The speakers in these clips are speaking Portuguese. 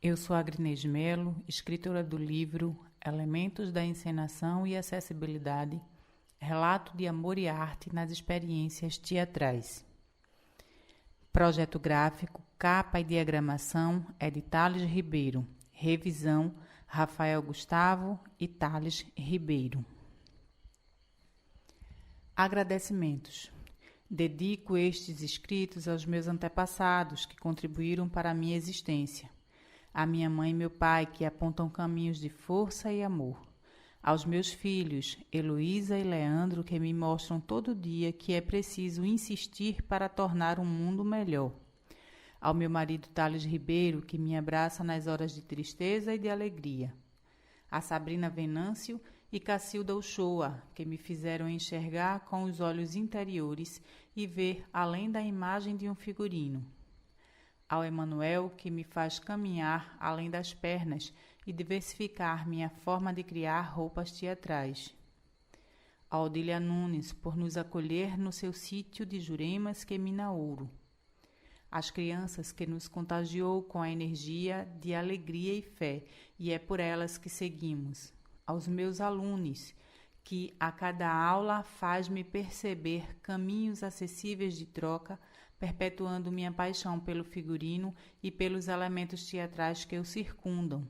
Eu sou Agrinês Melo, escritora do livro Elementos da Encenação e Acessibilidade, Relato de Amor e Arte nas Experiências Teatrais. Projeto gráfico, capa e diagramação é de Thales Ribeiro. Revisão, Rafael Gustavo e Thales Ribeiro. Agradecimentos. Dedico estes escritos aos meus antepassados que contribuíram para a minha existência. A minha mãe e meu pai, que apontam caminhos de força e amor. Aos meus filhos, Heloísa e Leandro, que me mostram todo dia que é preciso insistir para tornar um mundo melhor. Ao meu marido Thales Ribeiro, que me abraça nas horas de tristeza e de alegria. A Sabrina Venâncio e Cacilda Uchoa, que me fizeram enxergar com os olhos interiores e ver além da imagem de um figurino. Ao Emanuel, que me faz caminhar além das pernas e diversificar minha forma de criar roupas teatrais. A Odília Nunes, por nos acolher no seu sítio de Juremas, Queminaouro. As crianças que nos contagiou com a energia de alegria e fé, e é por elas que seguimos. Aos meus alunos, que a cada aula faz-me perceber caminhos acessíveis de troca, perpetuando minha paixão pelo figurino e pelos elementos teatrais que o circundam.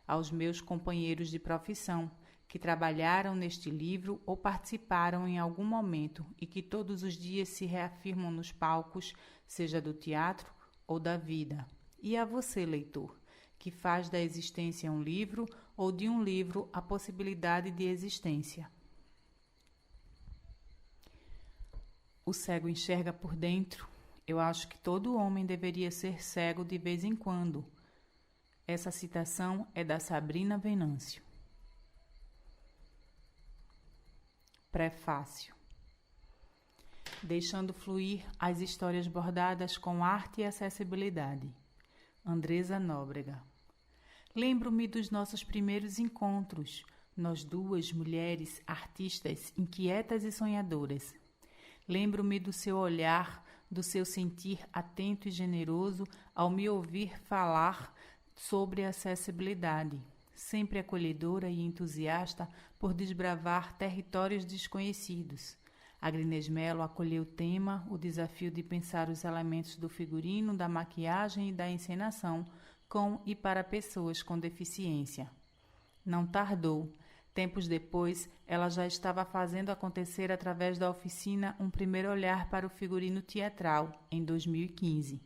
Aos meus companheiros de profissão, que trabalharam neste livro ou participaram em algum momento e que todos os dias se reafirmam nos palcos, seja do teatro ou da vida. E a você, leitor, que faz da existência um livro ou de um livro a possibilidade de existência. O cego enxerga por dentro. Eu acho que todo homem deveria ser cego de vez em quando. Essa citação é da Sabrina Venâncio. Prefácio. Deixando fluir as histórias bordadas com arte e acessibilidade. Andresa Nóbrega. Lembro-me dos nossos primeiros encontros, nós duas mulheres artistas inquietas e sonhadoras. Lembro-me do seu olhar, do seu sentir atento e generoso ao me ouvir falar sobre acessibilidade, sempre acolhedora e entusiasta por desbravar territórios desconhecidos. Agrinês Melo acolheu o tema, o desafio de pensar os elementos do figurino, da maquiagem e da encenação com e para pessoas com deficiência. Não tardou. Tempos depois, ela já estava fazendo acontecer através da oficina Um Primeiro Olhar para o Figurino Teatral, em 2015.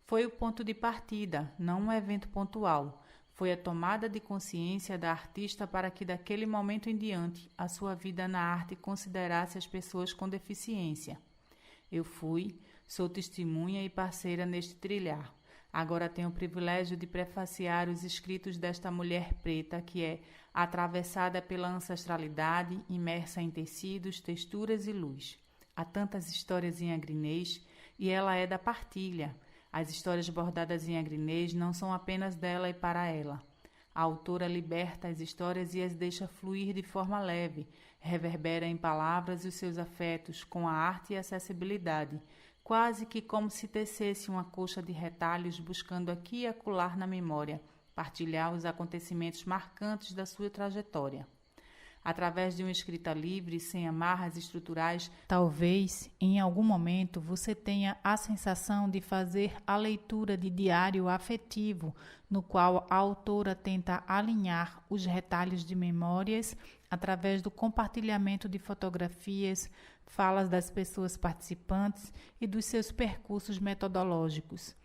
Foi o ponto de partida, não um evento pontual. Foi a tomada de consciência da artista para que, daquele momento em diante, a sua vida na arte considerasse as pessoas com deficiência. Eu sou testemunha e parceira neste trilhar. Agora tenho o privilégio de prefaciar os escritos desta mulher preta que é atravessada pela ancestralidade, imersa em tecidos, texturas e luz. Há tantas histórias em Agrinês e ela é da partilha. As histórias bordadas em Agrinês não são apenas dela e para ela. A autora liberta as histórias e as deixa fluir de forma leve, reverbera em palavras os seus afetos com a arte e a acessibilidade, quase que como se tecesse uma coxa de retalhos buscando aqui e acolá na memória, partilhar os acontecimentos marcantes da sua trajetória. Através de uma escrita livre, sem amarras estruturais, talvez, em algum momento, você tenha a sensação de fazer a leitura de diário afetivo, no qual a autora tenta alinhar os retalhos de memórias através do compartilhamento de fotografias, falas das pessoas participantes e dos seus percursos metodológicos.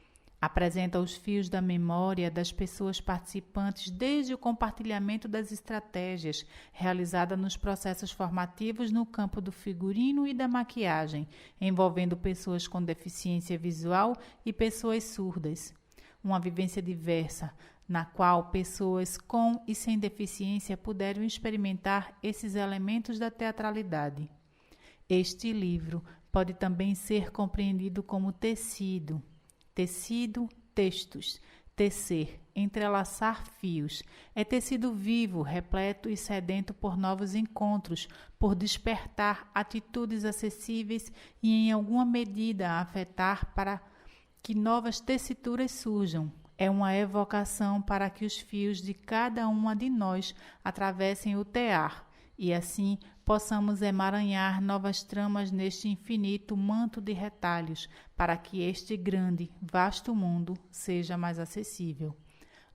Apresenta os fios da memória das pessoas participantes desde o compartilhamento das estratégias realizada nos processos formativos no campo do figurino e da maquiagem, envolvendo pessoas com deficiência visual e pessoas surdas. Uma vivência diversa, na qual pessoas com e sem deficiência puderam experimentar esses elementos da teatralidade. Este livro pode também ser compreendido como tecido, textos, tecer, entrelaçar fios. É tecido vivo, repleto e sedento por novos encontros, por despertar atitudes acessíveis e, em alguma medida, afetar para que novas tessituras surjam. é uma evocação para que os fios de cada uma de nós atravessem o tear e assim possamos emaranhar novas tramas neste infinito manto de retalhos para que este grande, vasto mundo seja mais acessível.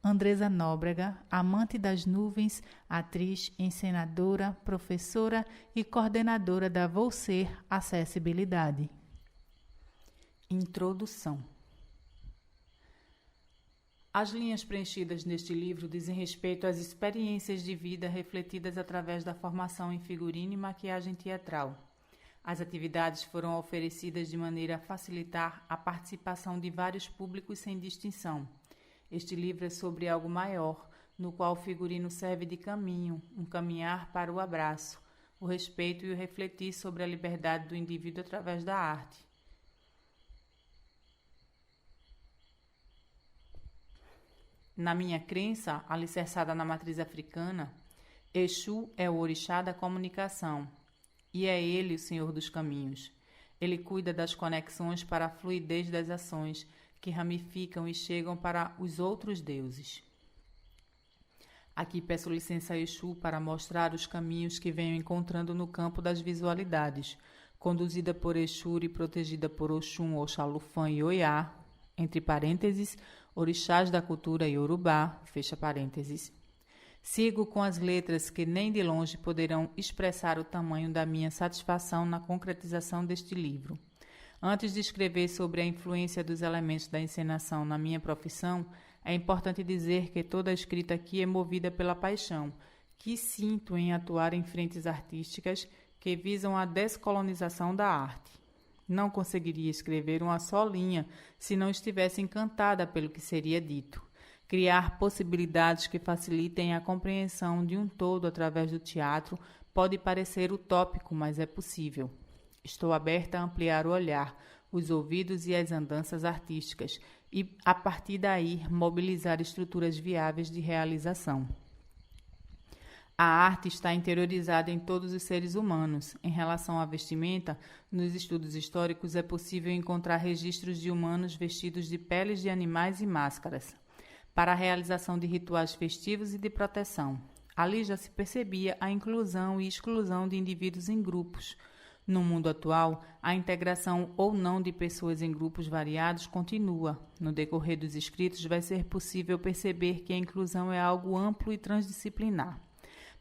Andresa Nóbrega, amante das nuvens, atriz, encenadora, professora e coordenadora da Vou Ser Acessibilidade. Introdução. As linhas preenchidas neste livro dizem respeito às experiências de vida refletidas através da formação em figurino e maquiagem teatral. As atividades foram oferecidas de maneira a facilitar a participação de vários públicos sem distinção. Este livro é sobre algo maior, no qual o figurino serve de caminho, um caminhar para o abraço, o respeito e o refletir sobre a liberdade do indivíduo através da arte. Na minha crença, alicerçada na matriz africana, Exu é o orixá da comunicação e é ele o senhor dos caminhos. Ele cuida das conexões para a fluidez das ações que ramificam e chegam para os outros deuses. Aqui peço licença a Exu para mostrar os caminhos que venho encontrando no campo das visualidades, conduzida por Exu e protegida por Oxum, Oxalufã e Oiá, entre parênteses, orixás da cultura iorubá, fecha parênteses. Sigo com as letras que nem de longe poderão expressar o tamanho da minha satisfação na concretização deste livro. Antes de escrever sobre a influência dos elementos da encenação na minha profissão, é importante dizer que toda a escrita aqui é movida pela paixão, que sinto em atuar em frentes artísticas que visam a descolonização da arte. Não conseguiria escrever uma só linha se não estivesse encantada pelo que seria dito. Criar possibilidades que facilitem a compreensão de um todo através do teatro pode parecer utópico, mas é possível. Estou aberta a ampliar o olhar, os ouvidos e as andanças artísticas e, a partir daí, mobilizar estruturas viáveis de realização. A arte está interiorizada em todos os seres humanos. Em relação à vestimenta, nos estudos históricos é possível encontrar registros de humanos vestidos de peles de animais e máscaras, para a realização de rituais festivos e de proteção. Ali já se percebia a inclusão e exclusão de indivíduos em grupos. No mundo atual, a integração ou não de pessoas em grupos variados continua. No decorrer dos escritos, vai ser possível perceber que a inclusão é algo amplo e transdisciplinar,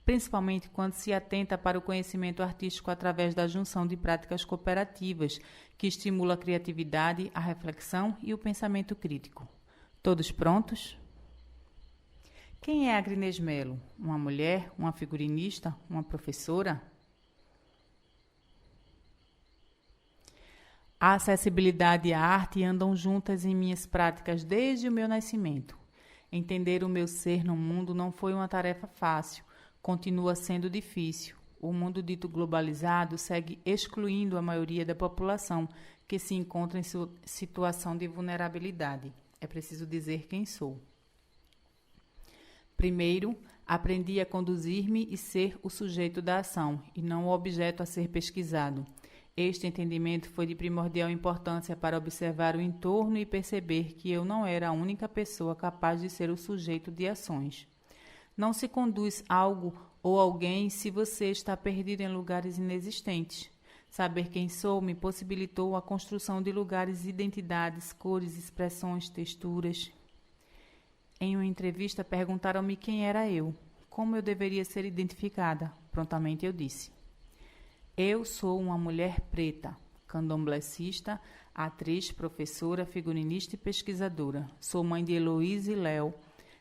principalmente quando se atenta para o conhecimento artístico através da junção de práticas cooperativas, que estimula a criatividade, a reflexão e o pensamento crítico. Todos prontos? Quem é a Agrinês Melo? Uma mulher, uma figurinista, uma professora? A acessibilidade e a arte andam juntas em minhas práticas desde o meu nascimento. Entender o meu ser no mundo não foi uma tarefa fácil, continua sendo difícil. O mundo dito globalizado segue excluindo a maioria da população que se encontra em situação de vulnerabilidade. É preciso dizer quem sou. Primeiro, aprendi a conduzir-me e ser o sujeito da ação, e não o objeto a ser pesquisado. Este entendimento foi de primordial importância para observar o entorno e perceber que eu não era a única pessoa capaz de ser o sujeito de ações. Não se conduz algo ou alguém se você está perdido em lugares inexistentes. Saber quem sou me possibilitou a construção de lugares, identidades, cores, expressões, texturas. Em uma entrevista, perguntaram-me quem era eu, como eu deveria ser identificada. Prontamente eu disse: eu sou uma mulher preta, candomblessista, atriz, professora, figurinista e pesquisadora. Sou mãe de Heloísa e Léo,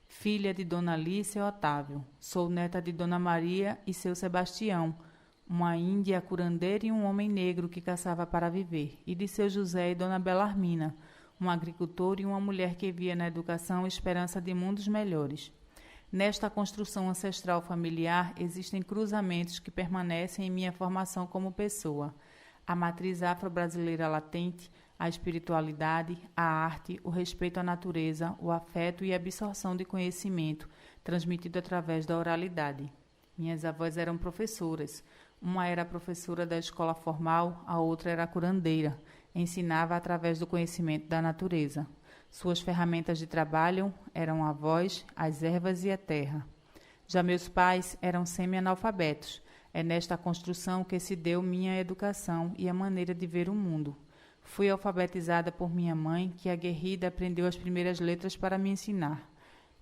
filha de Dona Alice e Otávio. Sou neta de Dona Maria e seu Sebastião, uma índia curandeira e um homem negro que caçava para viver, e de seu José e Dona Belarmina, um agricultor e uma mulher que via na educação a esperança de mundos melhores. Nesta construção ancestral familiar existem cruzamentos que permanecem em minha formação como pessoa. A matriz afro-brasileira latente, a espiritualidade, a arte, o respeito à natureza, o afeto e a absorção de conhecimento, transmitido através da oralidade. Minhas avós eram professoras. Uma era professora da escola formal, a outra era curandeira. Ensinava através do conhecimento da natureza. Suas ferramentas de trabalho eram a voz, as ervas e a terra. Já meus pais eram semi-analfabetos. É nesta construção que se deu minha educação e a maneira de ver o mundo. Fui alfabetizada por minha mãe, que aguerrida aprendeu as primeiras letras para me ensinar.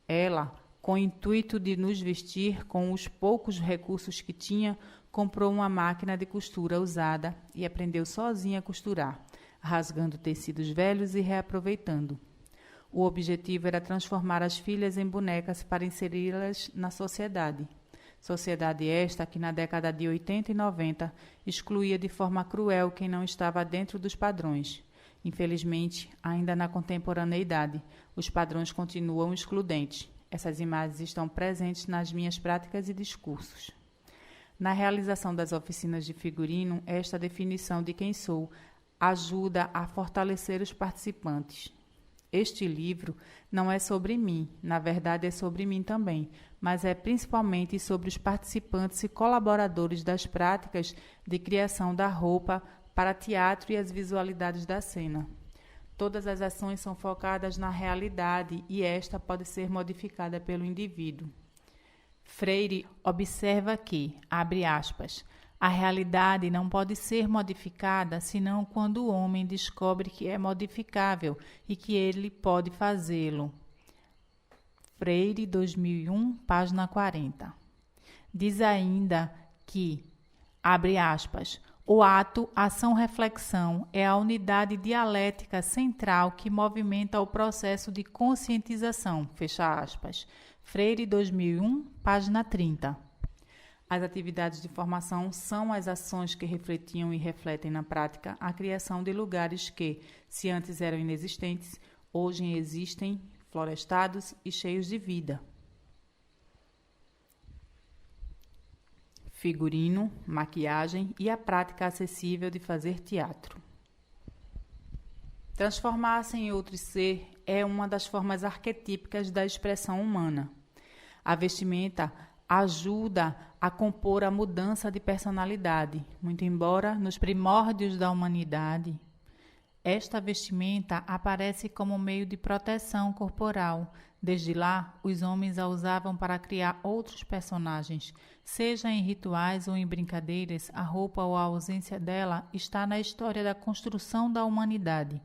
Ela, com o intuito de nos vestir com os poucos recursos que tinha, comprou uma máquina de costura usada e aprendeu sozinha a costurar, rasgando tecidos velhos e reaproveitando. O objetivo era transformar as filhas em bonecas para inseri-las na sociedade. Sociedade esta que na década de 80 e 90 excluía de forma cruel quem não estava dentro dos padrões. Infelizmente, ainda na contemporaneidade, os padrões continuam excludentes. Essas imagens estão presentes nas minhas práticas e discursos. Na realização das oficinas de figurino, esta definição de quem sou ajuda a fortalecer os participantes. Este livro não é sobre mim, na verdade é sobre mim também, mas é principalmente sobre os participantes e colaboradores das práticas de criação da roupa para teatro e as visualidades da cena. Todas as ações são focadas na realidade e esta pode ser modificada pelo indivíduo. Freire observa que, abre aspas, a realidade não pode ser modificada senão quando o homem descobre que é modificável e que ele pode fazê-lo. Freire, 2001, página 40. Diz ainda que, abre aspas, o ato, ação-reflexão é a unidade dialética central que movimenta o processo de conscientização, fecha aspas. Freire, 2001, página 30. As atividades de formação são as ações que refletiam e refletem na prática a criação de lugares que, se antes eram inexistentes, hoje existem, florestados e cheios de vida. Figurino, maquiagem e a prática acessível de fazer teatro. Transformar-se em outro ser é uma das formas arquetípicas da expressão humana. A vestimenta ajuda a compor a mudança de personalidade, muito embora nos primórdios da humanidade, esta vestimenta aparece como meio de proteção corporal. Desde lá, os homens a usavam para criar outros personagens. Seja em rituais ou em brincadeiras, a roupa ou a ausência dela está na história da construção da humanidade.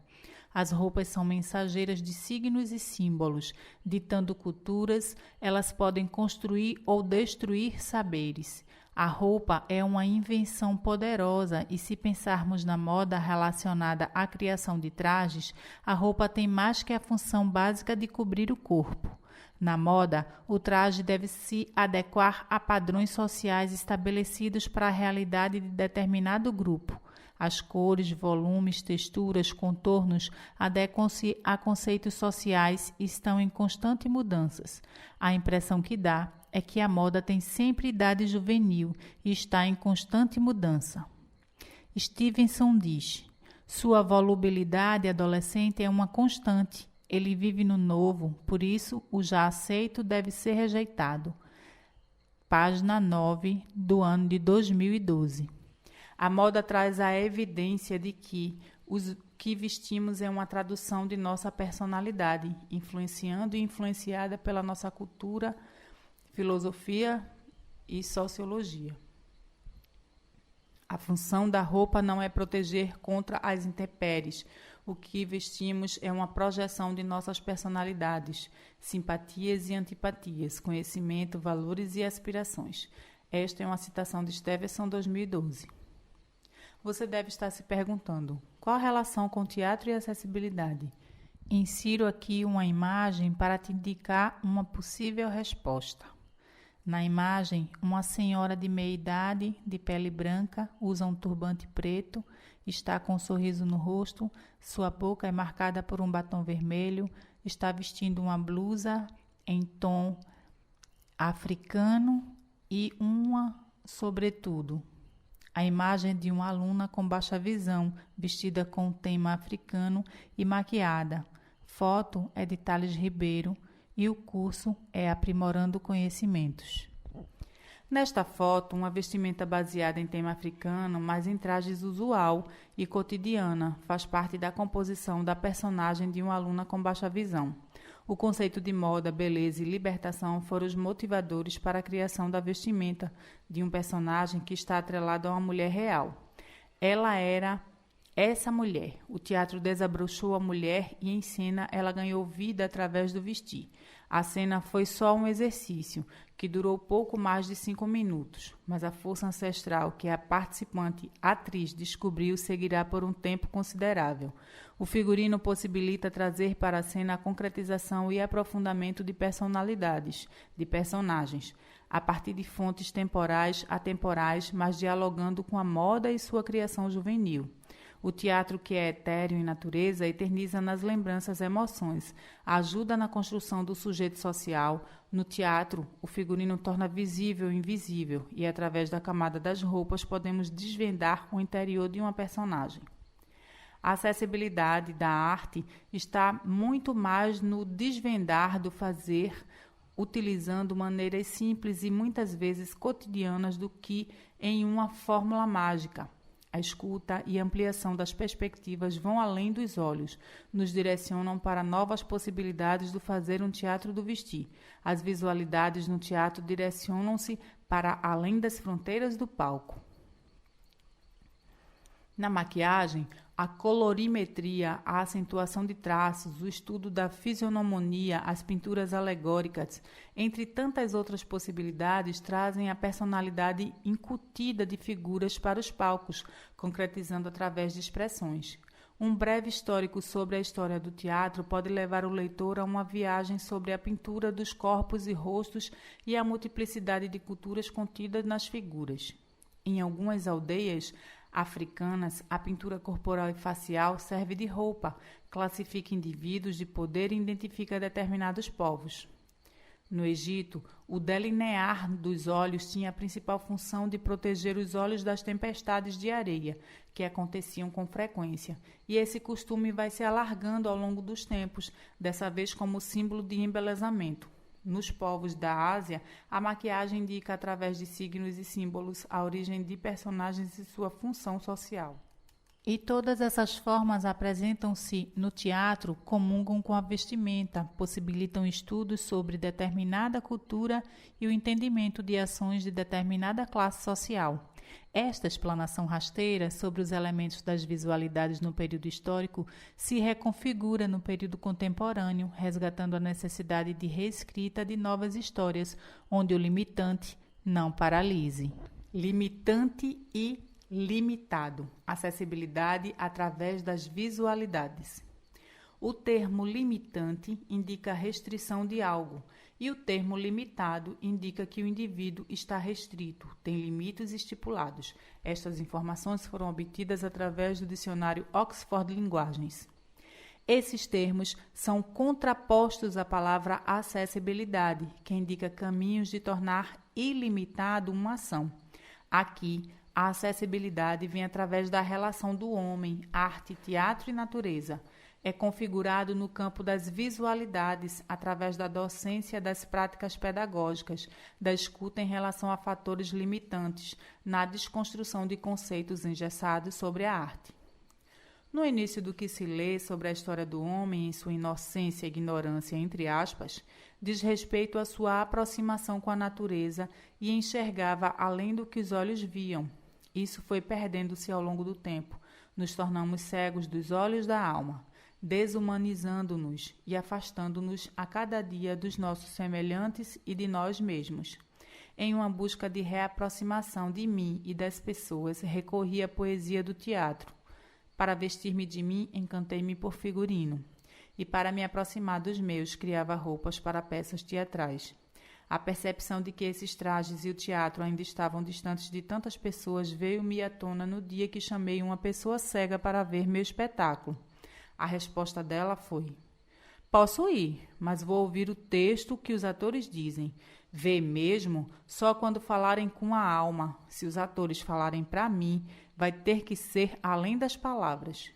As roupas são mensageiras de signos e símbolos, ditando culturas, elas podem construir ou destruir saberes. A roupa é uma invenção poderosa e, se pensarmos na moda relacionada à criação de trajes, a roupa tem mais que a função básica de cobrir o corpo. Na moda, o traje deve se adequar a padrões sociais estabelecidos para a realidade de determinado grupo. As cores, volumes, texturas, contornos adequam-se a conceitos sociais e estão em constante mudanças. A impressão que dá é que a moda tem sempre idade juvenil e está em constante mudança. Stevenson diz: sua volubilidade adolescente é uma constante. Ele vive no novo, por isso o já aceito deve ser rejeitado. Página 9 do ano de 2012. A moda traz a evidência de que o que vestimos é uma tradução de nossa personalidade, influenciando e influenciada pela nossa cultura, filosofia e sociologia. A função da roupa não é proteger contra as intempéries. O que vestimos é uma projeção de nossas personalidades, simpatias e antipatias, conhecimento, valores e aspirações. Esta é uma citação de Stevenson, 2012. Você deve estar se perguntando, qual a relação com teatro e acessibilidade? Insiro aqui uma imagem para te indicar uma possível resposta. Na imagem, uma senhora de meia idade, de pele branca, usa um turbante preto, está com um sorriso no rosto, sua boca é marcada por um batom vermelho, está vestindo uma blusa em tom africano e uma sobretudo. A imagem de uma aluna com baixa visão, vestida com um tema africano e maquiada. Foto é de Thales Ribeiro e o curso é Aprimorando Conhecimentos. Nesta foto, uma vestimenta baseada em tema africano, mas em trajes usual e cotidiana, faz parte da composição da personagem de uma aluna com baixa visão. O conceito de moda, beleza e libertação foram os motivadores para a criação da vestimenta de um personagem que está atrelado a uma mulher real. Ela era essa mulher. O teatro desabrochou a mulher e em cena ela ganhou vida através do vestir. A cena foi só um exercício, que durou pouco mais de 5 minutos, mas a força ancestral que a participante atriz descobriu seguirá por um tempo considerável. O figurino possibilita trazer para a cena a concretização e aprofundamento de personalidades, de personagens, a partir de fontes temporais, atemporais, mas dialogando com a moda e sua criação juvenil. O teatro, que é etéreo em natureza, eterniza nas lembranças emoções, ajuda na construção do sujeito social. No teatro, o figurino torna visível o invisível e, através da camada das roupas, podemos desvendar o interior de uma personagem. A acessibilidade da arte está muito mais no desvendar do fazer, utilizando maneiras simples e muitas vezes cotidianas do que em uma fórmula mágica. A escuta e a ampliação das perspectivas vão além dos olhos, nos direcionam para novas possibilidades do fazer um teatro do vestir. As visualidades no teatro direcionam-se para além das fronteiras do palco. Na maquiagem, a colorimetria, a acentuação de traços, o estudo da fisionomonia, as pinturas alegóricas, entre tantas outras possibilidades, trazem a personalidade incutida de figuras para os palcos, concretizando através de expressões. Um breve histórico sobre a história do teatro pode levar o leitor a uma viagem sobre a pintura dos corpos e rostos e a multiplicidade de culturas contidas nas figuras. Em algumas aldeias africanas, a pintura corporal e facial serve de roupa, classifica indivíduos de poder e identifica determinados povos. No Egito, o delinear dos olhos tinha a principal função de proteger os olhos das tempestades de areia, que aconteciam com frequência, e esse costume vai se alargando ao longo dos tempos, dessa vez como símbolo de embelezamento. Nos povos da Ásia, a maquiagem indica através de signos e símbolos a origem de personagens e sua função social. E todas essas formas apresentam-se no teatro, comungam com a vestimenta, possibilitam estudos sobre determinada cultura e o entendimento de ações de determinada classe social. Esta explanação rasteira sobre os elementos das visualidades no período histórico se reconfigura no período contemporâneo, resgatando a necessidade de reescrita de novas histórias, onde o limitante não paralise. Limitante e limitado. Acessibilidade através das visualidades. O termo limitante indica a restrição de algo, e o termo limitado indica que o indivíduo está restrito, tem limites estipulados. Estas informações foram obtidas através do dicionário Oxford Linguagens. Esses termos são contrapostos à palavra acessibilidade, que indica caminhos de tornar ilimitado uma ação. Aqui, a acessibilidade vem através da relação do homem, arte, teatro e natureza. É configurado no campo das visualidades, através da docência das práticas pedagógicas, da escuta em relação a fatores limitantes, na desconstrução de conceitos engessados sobre a arte. No início do que se lê sobre a história do homem em sua inocência e ignorância, entre aspas, diz respeito à sua aproximação com a natureza e enxergava além do que os olhos viam. Isso foi perdendo-se ao longo do tempo. Nos tornamos cegos dos olhos da alma, desumanizando-nos e afastando-nos a cada dia dos nossos semelhantes e de nós mesmos. Em uma busca de reaproximação de mim e das pessoas, recorri à poesia do teatro. Para vestir-me de mim, encantei-me por figurino. E para me aproximar dos meus, criava roupas para peças teatrais. A percepção de que esses trajes e o teatro ainda estavam distantes de tantas pessoas veio-me à tona no dia que chamei uma pessoa cega para ver meu espetáculo. A resposta dela foi: posso ir, mas vou ouvir o texto que os atores dizem. Ver mesmo só quando falarem com a alma. Se os atores falarem para mim, vai ter que ser além das palavras.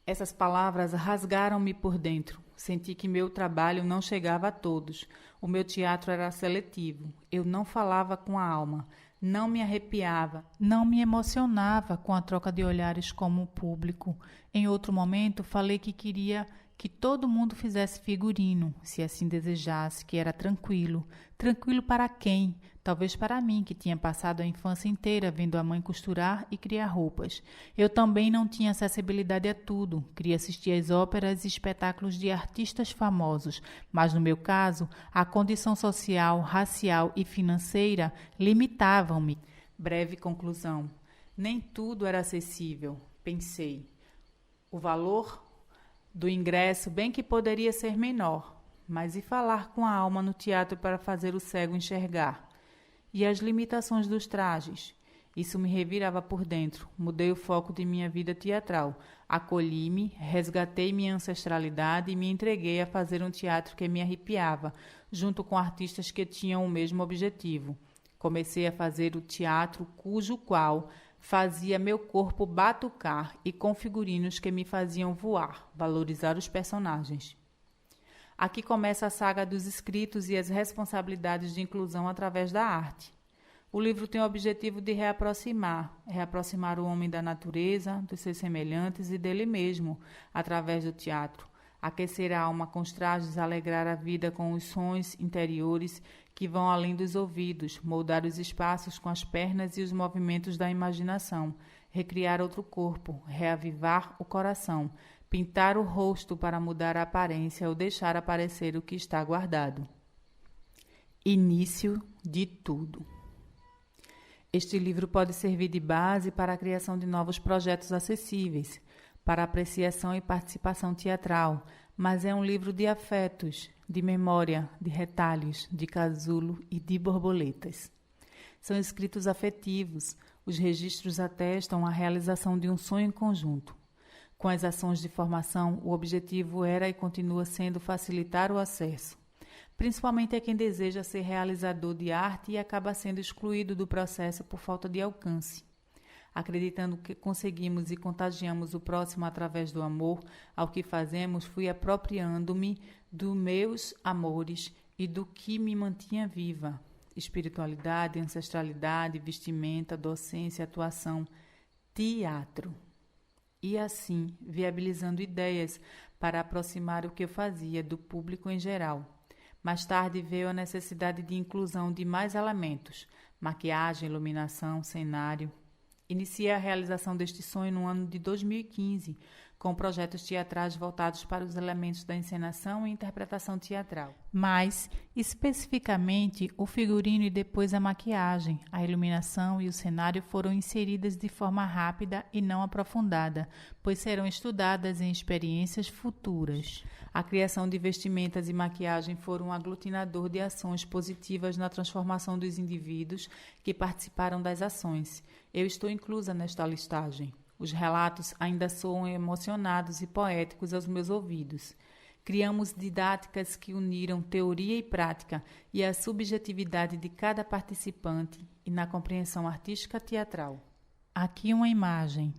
Essas palavras rasgaram-me por dentro. Senti que meu trabalho não chegava a todos. O meu teatro era seletivo. Eu não falava com a alma. Não me arrepiava, não me emocionava com a troca de olhares como o público. Em outro momento, falei que queria que todo mundo fizesse figurino, se assim desejasse, que era tranquilo. Tranquilo para quem? Talvez para mim, que tinha passado a infância inteira vendo a mãe costurar e criar roupas. Eu também não tinha acessibilidade a tudo. Queria assistir às óperas e espetáculos de artistas famosos, mas no meu caso, a condição social, racial e financeira limitavam-me. Breve conclusão. Nem tudo era acessível, pensei. O valor do ingresso bem que poderia ser menor, mas e falar com a alma no teatro para fazer o cego enxergar? E as limitações dos trajes? Isso me revirava por dentro. Mudei o foco de minha vida teatral. Acolhi-me, resgatei minha ancestralidade e me entreguei a fazer um teatro que me arrepiava, junto com artistas que tinham o mesmo objetivo. Comecei a fazer o teatro cujo qual fazia meu corpo batucar e com figurinos que me faziam voar, valorizar os personagens. Aqui começa a saga dos escritos e as responsabilidades de inclusão através da arte. O livro tem o objetivo de reaproximar o homem da natureza, dos seus semelhantes e dele mesmo, através do teatro. Aquecer a alma com os trajes, alegrar a vida com os sons interiores que vão além dos ouvidos, moldar os espaços com as pernas e os movimentos da imaginação, recriar outro corpo, reavivar o coração, pintar o rosto para mudar a aparência ou deixar aparecer o que está guardado. Início de tudo. Este livro pode servir de base para a criação de novos projetos acessíveis, para apreciação e participação teatral, mas é um livro de afetos, de memória, de retalhos, de casulo e de borboletas. São escritos afetivos, os registros atestam a realização de um sonho em conjunto. Com as ações de formação, o objetivo era e continua sendo facilitar o acesso, principalmente a quem deseja ser realizador de arte e acaba sendo excluído do processo por falta de alcance. Acreditando que conseguimos e contagiamos o próximo através do amor ao que fazemos, fui apropriando-me dos meus amores e do que me mantinha viva. Espiritualidade, ancestralidade, vestimenta, docência, atuação, teatro. E assim, viabilizando ideias para aproximar o que eu fazia do público em geral. Mais tarde veio a necessidade de inclusão de mais elementos, maquiagem, iluminação, cenário. Iniciei a realização deste sonho no ano de 2015, com projetos teatrais voltados para os elementos da encenação e interpretação teatral. Mais especificamente, o figurino e depois a maquiagem, a iluminação e o cenário foram inseridas de forma rápida e não aprofundada, pois serão estudadas em experiências futuras. A criação de vestimentas e maquiagem foram um aglutinador de ações positivas na transformação dos indivíduos que participaram das ações. Eu estou inclusa nesta listagem. Os relatos ainda soam emocionados e poéticos aos meus ouvidos. Criamos didáticas que uniram teoria e prática e a subjetividade de cada participante e na compreensão artística teatral. Aqui uma imagem.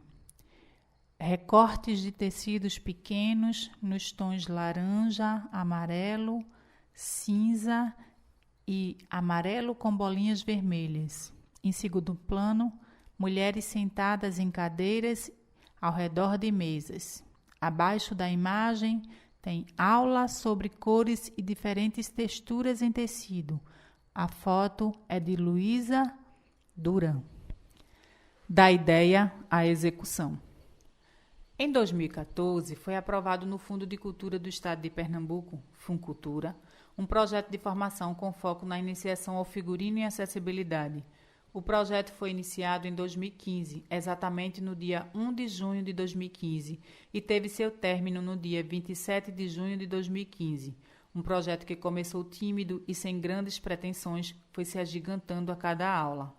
Recortes de tecidos pequenos nos tons laranja, amarelo, cinza e amarelo com bolinhas vermelhas. Em segundo plano, mulheres sentadas em cadeiras ao redor de mesas. Abaixo da imagem tem aula sobre cores e diferentes texturas em tecido. A foto é de Luísa Duran. Da ideia à execução. Em 2014, foi aprovado no Fundo de Cultura do Estado de Pernambuco, Funcultura, um projeto de formação com foco na iniciação ao figurino e acessibilidade. O projeto foi iniciado em 2015, exatamente no dia 1 de junho de 2015, e teve seu término no dia 27 de junho de 2015. Um projeto que começou tímido e sem grandes pretensões, foi se agigantando a cada aula.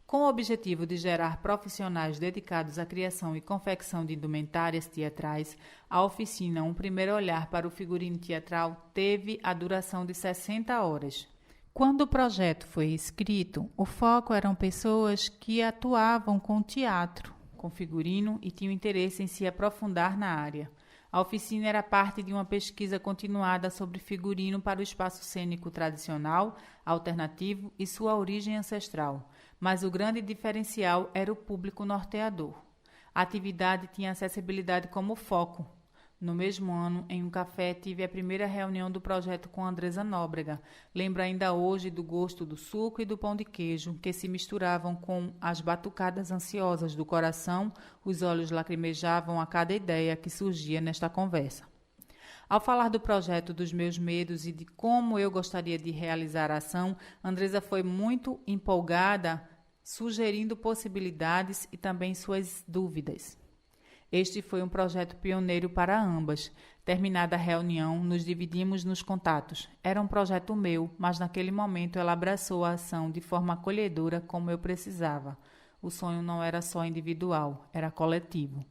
Com o objetivo de gerar profissionais dedicados à criação e confecção de indumentárias teatrais, a oficina Um Primeiro Olhar para o Figurino Teatral teve a duração de 60 horas. Quando o projeto foi escrito, o foco eram pessoas que atuavam com teatro, com figurino e tinham interesse em se aprofundar na área. A oficina era parte de uma pesquisa continuada sobre figurino para o espaço cênico tradicional, alternativo e sua origem ancestral, mas o grande diferencial era o público norteador. A atividade tinha acessibilidade como foco. No mesmo ano, em um café, tive a primeira reunião do projeto com Andresa Nóbrega. Lembro ainda hoje do gosto do suco e do pão de queijo, que se misturavam com as batucadas ansiosas do coração, os olhos lacrimejavam a cada ideia que surgia nesta conversa. Ao falar do projeto, dos meus medos e de como eu gostaria de realizar a ação, Andresa foi muito empolgada, sugerindo possibilidades e também suas dúvidas. Este foi um projeto pioneiro para ambas. Terminada a reunião, nos dividimos nos contatos. Era um projeto meu, mas naquele momento ela abraçou a ação de forma acolhedora como eu precisava. O sonho não era só individual, era coletivo.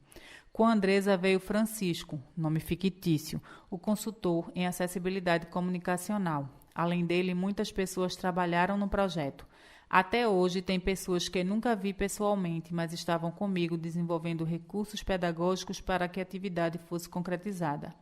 Com a Andresa veio Francisco, nome fictício, o consultor em acessibilidade comunicacional. Além dele, muitas pessoas trabalharam no projeto. Até hoje, tem pessoas que nunca vi pessoalmente, mas estavam comigo desenvolvendo recursos pedagógicos para que a atividade fosse concretizada.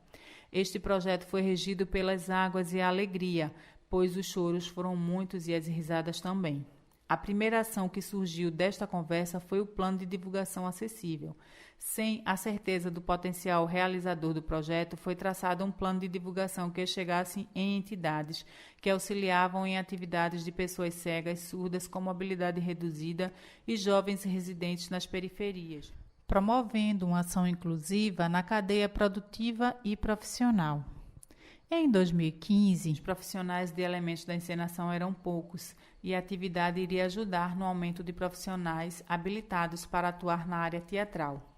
Este projeto foi regido pelas águas e a alegria, pois os choros foram muitos e as risadas também. A primeira ação que surgiu desta conversa foi o plano de divulgação acessível. Sem a certeza do potencial realizador do projeto, foi traçado um plano de divulgação que chegasse em entidades que auxiliavam em atividades de pessoas cegas, surdas, com mobilidade reduzida e jovens residentes nas periferias, promovendo uma ação inclusiva na cadeia produtiva e profissional. Em 2015, os profissionais de elementos da encenação eram poucos e a atividade iria ajudar no aumento de profissionais habilitados para atuar na área teatral.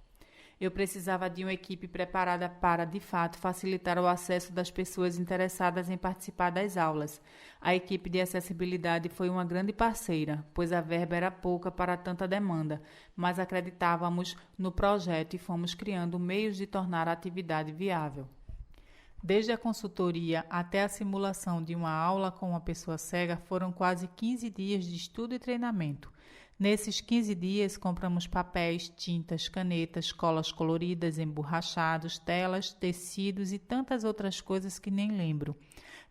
Eu precisava de uma equipe preparada para, de fato, facilitar o acesso das pessoas interessadas em participar das aulas. A equipe de acessibilidade foi uma grande parceira, pois a verba era pouca para tanta demanda, mas acreditávamos no projeto e fomos criando meios de tornar a atividade viável. Desde a consultoria até a simulação de uma aula com uma pessoa cega foram quase 15 dias de estudo e treinamento. Nesses 15 dias, compramos papéis, tintas, canetas, colas coloridas, emborrachados, telas, tecidos e tantas outras coisas que nem lembro,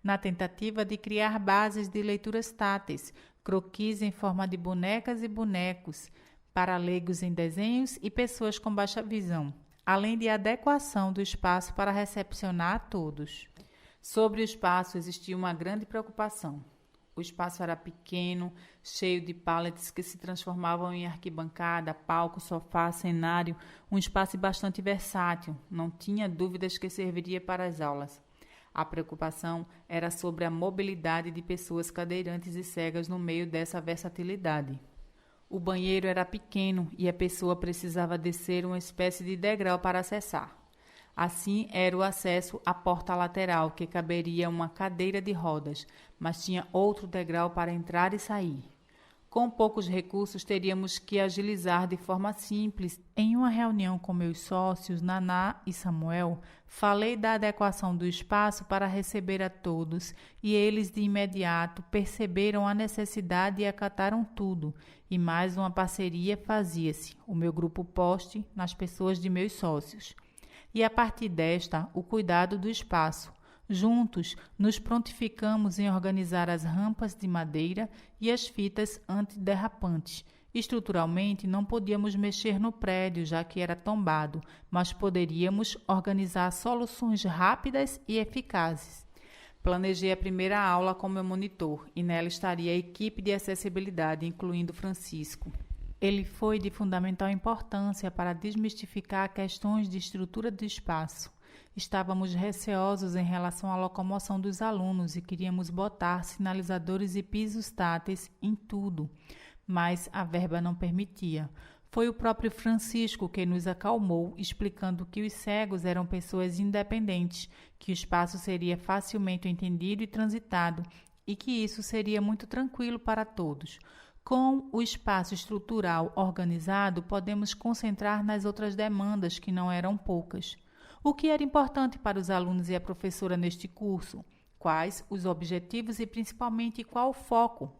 na tentativa de criar bases de leituras táteis, croquis em forma de bonecas e bonecos, para leigos em desenhos e pessoas com baixa visão, além de adequação do espaço para recepcionar a todos. Sobre o espaço existia uma grande preocupação. O espaço era pequeno, cheio de pallets que se transformavam em arquibancada, palco, sofá, cenário, um espaço bastante versátil. Não tinha dúvidas que serviria para as aulas. A preocupação era sobre a mobilidade de pessoas cadeirantes e cegas no meio dessa versatilidade. O banheiro era pequeno e a pessoa precisava descer uma espécie de degrau para acessar. Assim era o acesso à porta lateral, que caberia uma cadeira de rodas, mas tinha outro degrau para entrar e sair. Com poucos recursos, teríamos que agilizar de forma simples. Em uma reunião com meus sócios, Naná e Samuel, falei da adequação do espaço para receber a todos e eles de imediato perceberam a necessidade e acataram tudo. E mais uma parceria fazia-se, o meu grupo poste nas pessoas de meus sócios. E a partir desta, o cuidado do espaço. Juntos, nos prontificamos em organizar as rampas de madeira e as fitas antiderrapantes. Estruturalmente, não podíamos mexer no prédio, já que era tombado, mas poderíamos organizar soluções rápidas e eficazes. Planejei a primeira aula com meu monitor e nela estaria a equipe de acessibilidade, incluindo Francisco. Ele foi de fundamental importância para desmistificar questões de estrutura do espaço. Estávamos receosos em relação à locomoção dos alunos e queríamos botar sinalizadores e pisos táteis em tudo, mas a verba não permitia. Foi o próprio Francisco que nos acalmou, explicando que os cegos eram pessoas independentes, que o espaço seria facilmente entendido e transitado e que isso seria muito tranquilo para todos. Com o espaço estrutural organizado, podemos concentrar nas outras demandas, que não eram poucas. O que era importante para os alunos e a professora neste curso? Quais os objetivos e, principalmente, qual o foco?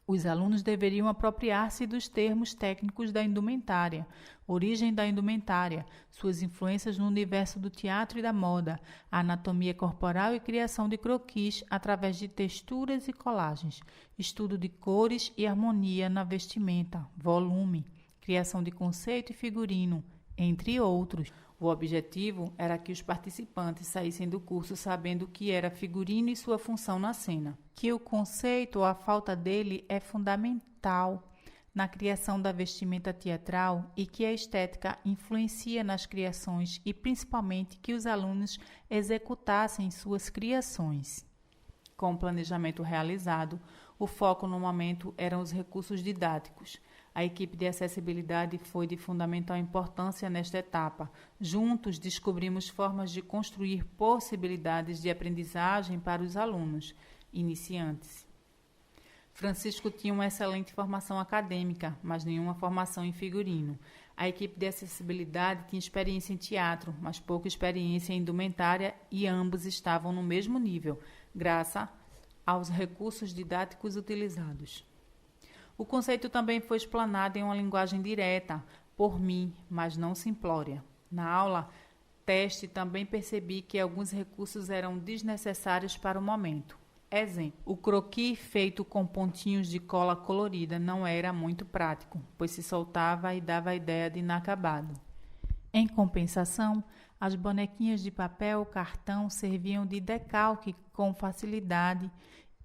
Os alunos deveriam apropriar-se dos termos técnicos da indumentária, origem da indumentária, suas influências no universo do teatro e da moda, a anatomia corporal e criação de croquis através de texturas e colagens, estudo de cores e harmonia na vestimenta, volume, criação de conceito e figurino, entre outros. O objetivo era que os participantes saíssem do curso sabendo o que era figurino e sua função na cena, que o conceito ou a falta dele é fundamental na criação da vestimenta teatral e que a estética influencia nas criações e principalmente que os alunos executassem suas criações. Com o planejamento realizado, o foco no momento eram os recursos didáticos. A equipe de acessibilidade foi de fundamental importância nesta etapa. Juntos, descobrimos formas de construir possibilidades de aprendizagem para os alunos iniciantes. Francisco tinha uma excelente formação acadêmica, mas nenhuma formação em figurino. A equipe de acessibilidade tinha experiência em teatro, mas pouca experiência em indumentária e ambos estavam no mesmo nível, graças aos recursos didáticos utilizados. O conceito também foi explanado em uma linguagem direta, por mim, mas não simplória. Na aula teste também percebi que alguns recursos eram desnecessários para o momento. Exemplo, o croquis feito com pontinhos de cola colorida não era muito prático, pois se soltava e dava a ideia de inacabado. Em compensação, as bonequinhas de papel cartão serviam de decalque com facilidade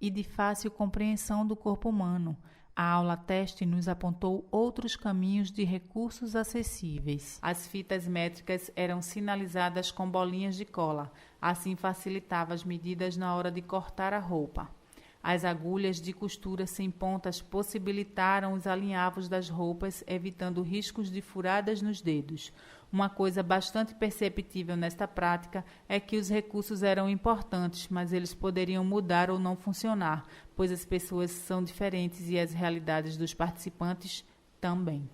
e de fácil compreensão do corpo humano. A aula teste nos apontou outros caminhos de recursos acessíveis. As fitas métricas eram sinalizadas com bolinhas de cola, assim facilitava as medidas na hora de cortar a roupa. As agulhas de costura sem pontas possibilitaram os alinhavos das roupas, evitando riscos de furadas nos dedos. Uma coisa bastante perceptível nesta prática é que os recursos eram importantes, mas eles poderiam mudar ou não funcionar, pois as pessoas são diferentes e as realidades dos participantes também.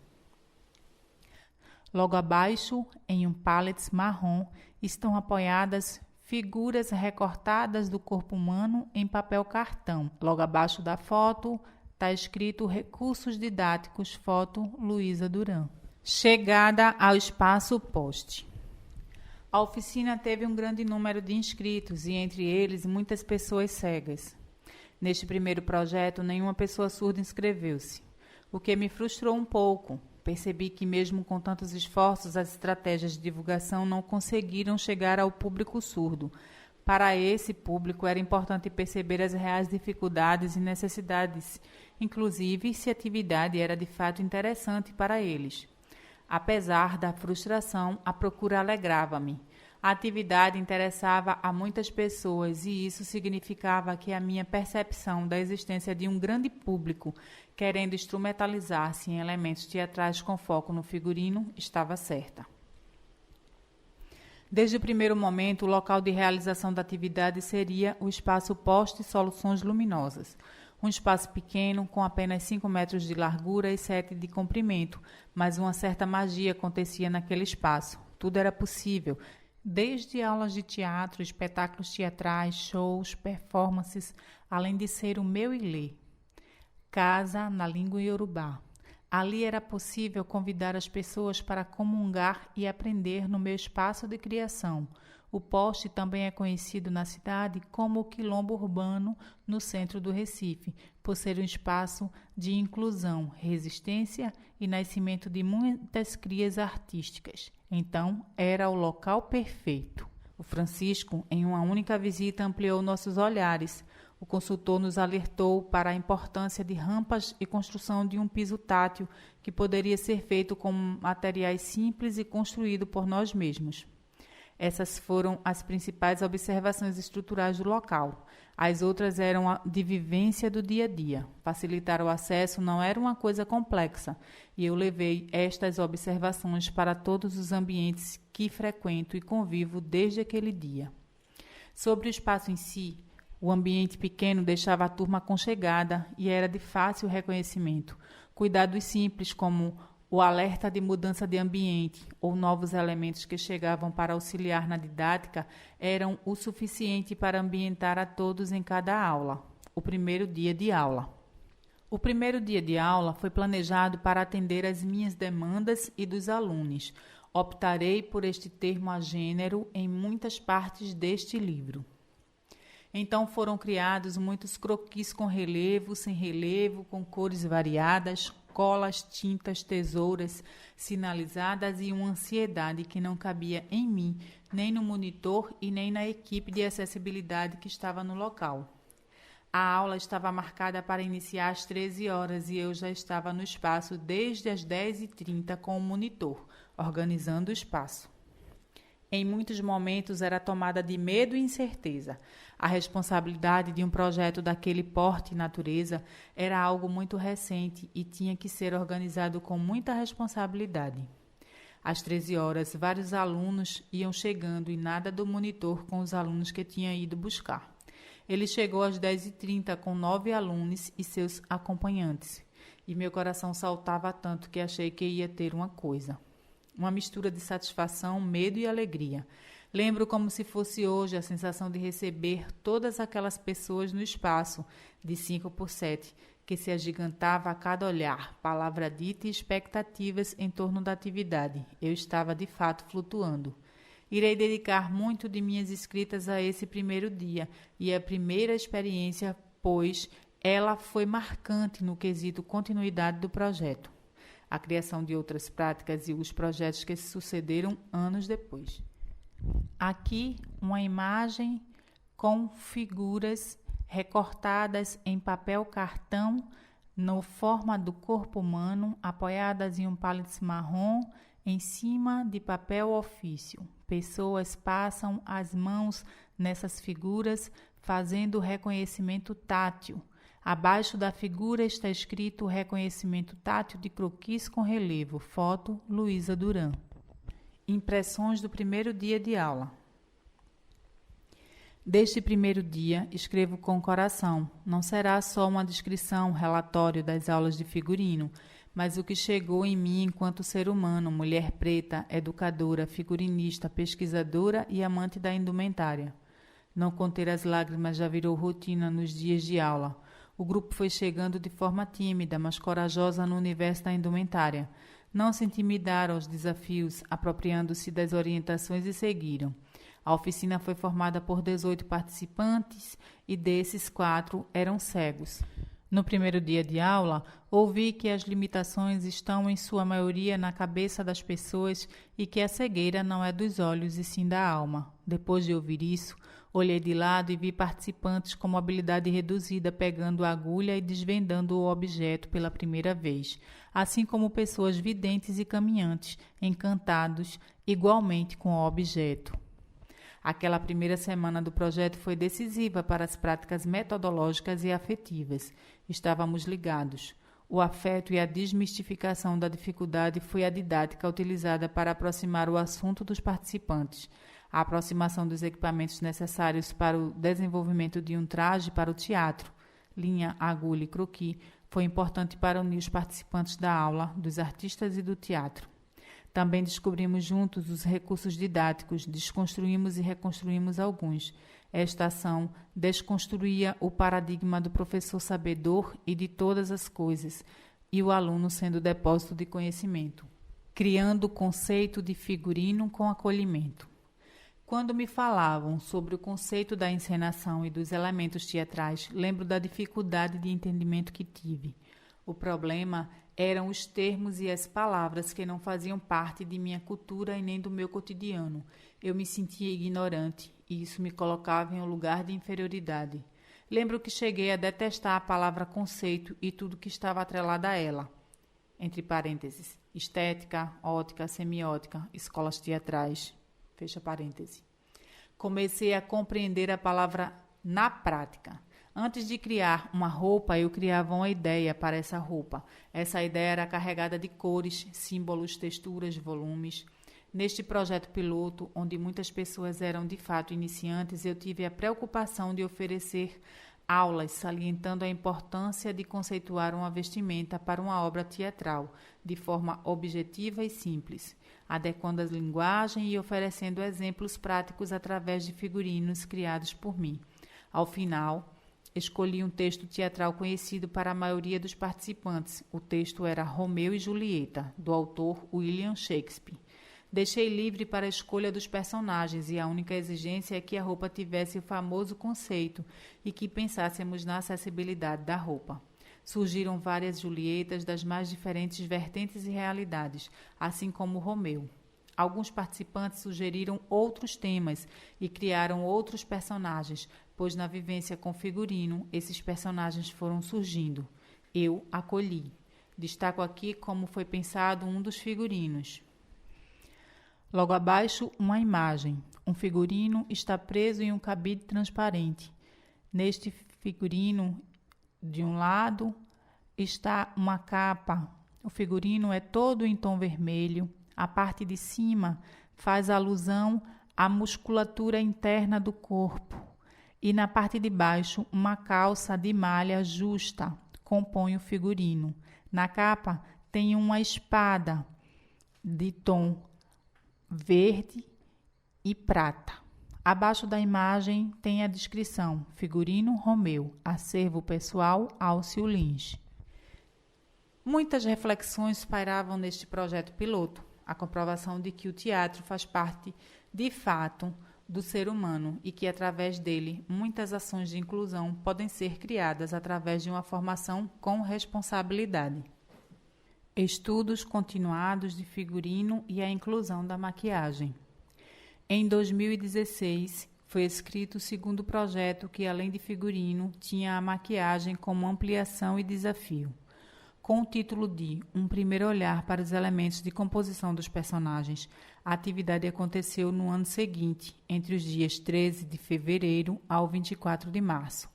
Logo abaixo, em um pallet marrom, estão apoiadas figuras recortadas do corpo humano em papel cartão. Logo abaixo da foto está escrito Recursos Didáticos, foto Luísa Duran. Chegada ao espaço poste. A oficina teve um grande número de inscritos e entre eles muitas pessoas cegas. Neste primeiro projeto, nenhuma pessoa surda inscreveu-se, o que me frustrou um pouco. Percebi que mesmo com tantos esforços, as estratégias de divulgação não conseguiram chegar ao público surdo. Para esse público era importante perceber as reais dificuldades e necessidades, inclusive se a atividade era de fato interessante para eles. Apesar da frustração, a procura alegrava-me. A atividade interessava a muitas pessoas e isso significava que a minha percepção da existência de um grande público querendo instrumentalizar-se em elementos teatrais com foco no figurino estava certa. Desde o primeiro momento, o local de realização da atividade seria o espaço Poste Soluções Luminosas, um espaço pequeno com apenas 5 metros de largura e 7 de comprimento, mas uma certa magia acontecia naquele espaço. Tudo era possível, desde aulas de teatro, espetáculos teatrais, shows, performances, além de ser o meu ilê. Casa na língua iorubá. Ali era possível convidar as pessoas para comungar e aprender no meu espaço de criação. O poste também é conhecido na cidade como o Quilombo Urbano, no centro do Recife, por ser um espaço de inclusão, resistência e nascimento de muitas crias artísticas. Então, era o local perfeito. O Francisco, em uma única visita, ampliou nossos olhares. O consultor nos alertou para a importância de rampas e construção de um piso tátil que poderia ser feito com materiais simples e construído por nós mesmos. Essas foram as principais observações estruturais do local. As outras eram de vivência do dia a dia. Facilitar o acesso não era uma coisa complexa, e eu levei estas observações para todos os ambientes que frequento e convivo desde aquele dia. Sobre o espaço em si, o ambiente pequeno deixava a turma aconchegada e era de fácil reconhecimento. Cuidados simples como o alerta de mudança de ambiente ou novos elementos que chegavam para auxiliar na didática eram o suficiente para ambientar a todos em cada aula. O primeiro dia de aula. O primeiro dia de aula foi planejado para atender às minhas demandas e dos alunos. Optarei por este termo a gênero em muitas partes deste livro. Então foram criados muitos croquis com relevo, sem relevo, com cores variadas, colas, tintas, tesouras sinalizadas e uma ansiedade que não cabia em mim, nem no monitor e nem na equipe de acessibilidade que estava no local. A aula estava marcada para iniciar às 13 horas e eu já estava no espaço desde as 10h30 com o monitor, organizando o espaço. Em muitos momentos era tomada de medo e incerteza. A responsabilidade de um projeto daquele porte e natureza era algo muito recente e tinha que ser organizado com muita responsabilidade. Às 13 horas, vários alunos iam chegando e nada do monitor com os alunos que tinha ido buscar. Ele chegou às 10h30 com 9 alunos e seus acompanhantes. E meu coração saltava tanto que achei que ia ter uma coisa. Uma mistura de satisfação, medo e alegria. Lembro como se fosse hoje a sensação de receber todas aquelas pessoas no espaço de 5x7, que se agigantava a cada olhar, palavra dita e expectativas em torno da atividade. Eu estava de fato flutuando. Irei dedicar muito de minhas escritas a esse primeiro dia e a primeira experiência, pois ela foi marcante no quesito continuidade do projeto. A criação de outras práticas e os projetos que se sucederam anos depois. Aqui, uma imagem com figuras recortadas em papel cartão na forma do corpo humano, apoiadas em um pallet marrom em cima de papel ofício. Pessoas passam as mãos nessas figuras, fazendo reconhecimento tátil. Abaixo da figura está escrito reconhecimento tátil de croquis com relevo. Foto, Luísa Duran. Impressões do primeiro dia de aula. Deste primeiro dia, escrevo com coração. Não será só uma descrição, relatório das aulas de figurino, mas o que chegou em mim enquanto ser humano, mulher preta, educadora, figurinista, pesquisadora e amante da indumentária. Não conter as lágrimas já virou rotina nos dias de aula. O grupo foi chegando de forma tímida, mas corajosa no universo da indumentária. Não se intimidaram aos desafios, apropriando-se das orientações e seguiram. A oficina foi formada por 18 participantes e desses 4 eram cegos. No primeiro dia de aula, ouvi que as limitações estão em sua maioria na cabeça das pessoas e que a cegueira não é dos olhos e sim da alma. Depois de ouvir isso, olhei de lado e vi participantes com mobilidade reduzida pegando a agulha e desvendando o objeto pela primeira vez, assim como pessoas videntes e caminhantes, encantados igualmente com o objeto. Aquela primeira semana do projeto foi decisiva para as práticas metodológicas e afetivas. Estávamos ligados. O afeto e a desmistificação da dificuldade foi a didática utilizada para aproximar o assunto dos participantes. A aproximação dos equipamentos necessários para o desenvolvimento de um traje para o teatro, linha, agulha e croquis, foi importante para unir os participantes da aula, dos artistas e do teatro. Também descobrimos juntos os recursos didáticos, desconstruímos e reconstruímos alguns. Esta ação desconstruía o paradigma do professor sabedor e de todas as coisas, e o aluno sendo depósito de conhecimento, criando o conceito de figurino com acolhimento. Quando me falavam sobre o conceito da encenação e dos elementos teatrais, lembro da dificuldade de entendimento que tive. O problema eram os termos e as palavras que não faziam parte de minha cultura e nem do meu cotidiano. Eu me sentia ignorante e isso me colocava em um lugar de inferioridade. Lembro que cheguei a detestar a palavra conceito e tudo que estava atrelado a ela. Entre parênteses, estética, ótica, semiótica, escolas teatrais. Fecha parêntese. Comecei a compreender a palavra na prática. Antes de criar uma roupa, eu criava uma ideia para essa roupa. Essa ideia era carregada de cores, símbolos, texturas, volumes. Neste projeto piloto, onde muitas pessoas eram de fato iniciantes, eu tive a preocupação de oferecer aulas salientando a importância de conceituar uma vestimenta para uma obra teatral, de forma objetiva e simples, adequando a linguagem e oferecendo exemplos práticos através de figurinos criados por mim. Ao final, Escolhi um texto teatral conhecido para a maioria dos participantes. O texto era Romeu e Julieta, do autor William Shakespeare. Deixei livre para a escolha dos personagens e a única exigência é que a roupa tivesse o famoso conceito e que pensássemos na acessibilidade da roupa. Surgiram várias Julietas das mais diferentes vertentes e realidades, assim como Romeu. Alguns participantes sugeriram outros temas e criaram outros personagens, pois na vivência com figurino, esses personagens foram surgindo. Eu acolhi. Destaco aqui como foi pensado um dos figurinos. Logo abaixo, uma imagem. Um figurino está preso em um cabide transparente. Neste figurino, de um lado, está uma capa. O figurino é todo em tom vermelho. A parte de cima faz alusão à musculatura interna do corpo. E na parte de baixo, uma calça de malha justa compõe o figurino. Na capa, tem uma espada de tom verde e prata. Abaixo da imagem tem a descrição: figurino Romeu, acervo pessoal Alcio Lins. Muitas reflexões pairavam neste projeto piloto, a comprovação de que o teatro faz parte, de fato, do ser humano e que, através dele, muitas ações de inclusão podem ser criadas através de uma formação com responsabilidade. Estudos continuados de figurino e a inclusão da maquiagem. Em 2016, foi escrito o segundo projeto que, além de figurino, tinha a maquiagem como ampliação e desafio. Com o título de Um Primeiro Olhar para os Elementos de Composição dos Personagens, a atividade aconteceu no ano seguinte, entre os dias 13 de fevereiro ao 24 de março,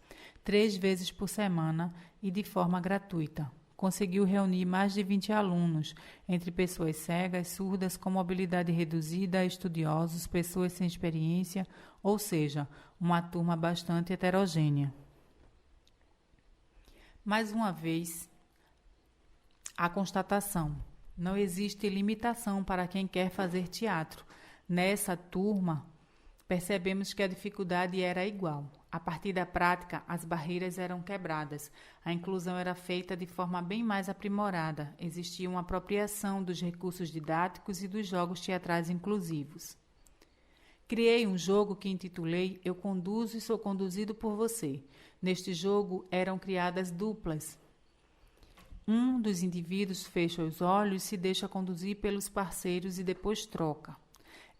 3 vezes por semana e de forma gratuita. Conseguiu reunir mais de 20 alunos, entre pessoas cegas, surdas, com mobilidade reduzida, estudiosos, pessoas sem experiência, ou seja, uma turma bastante heterogênea. Mais uma vez, a constatação: não existe limitação para quem quer fazer teatro. Nessa turma, percebemos que a dificuldade era igual. A partir da prática, as barreiras eram quebradas. A inclusão era feita de forma bem mais aprimorada. Existia uma apropriação dos recursos didáticos e dos jogos teatrais inclusivos. Criei um jogo que intitulei Eu Conduzo e Sou Conduzido por Você. Neste jogo eram criadas duplas. Um dos indivíduos fecha os olhos e se deixa conduzir pelos parceiros e depois troca.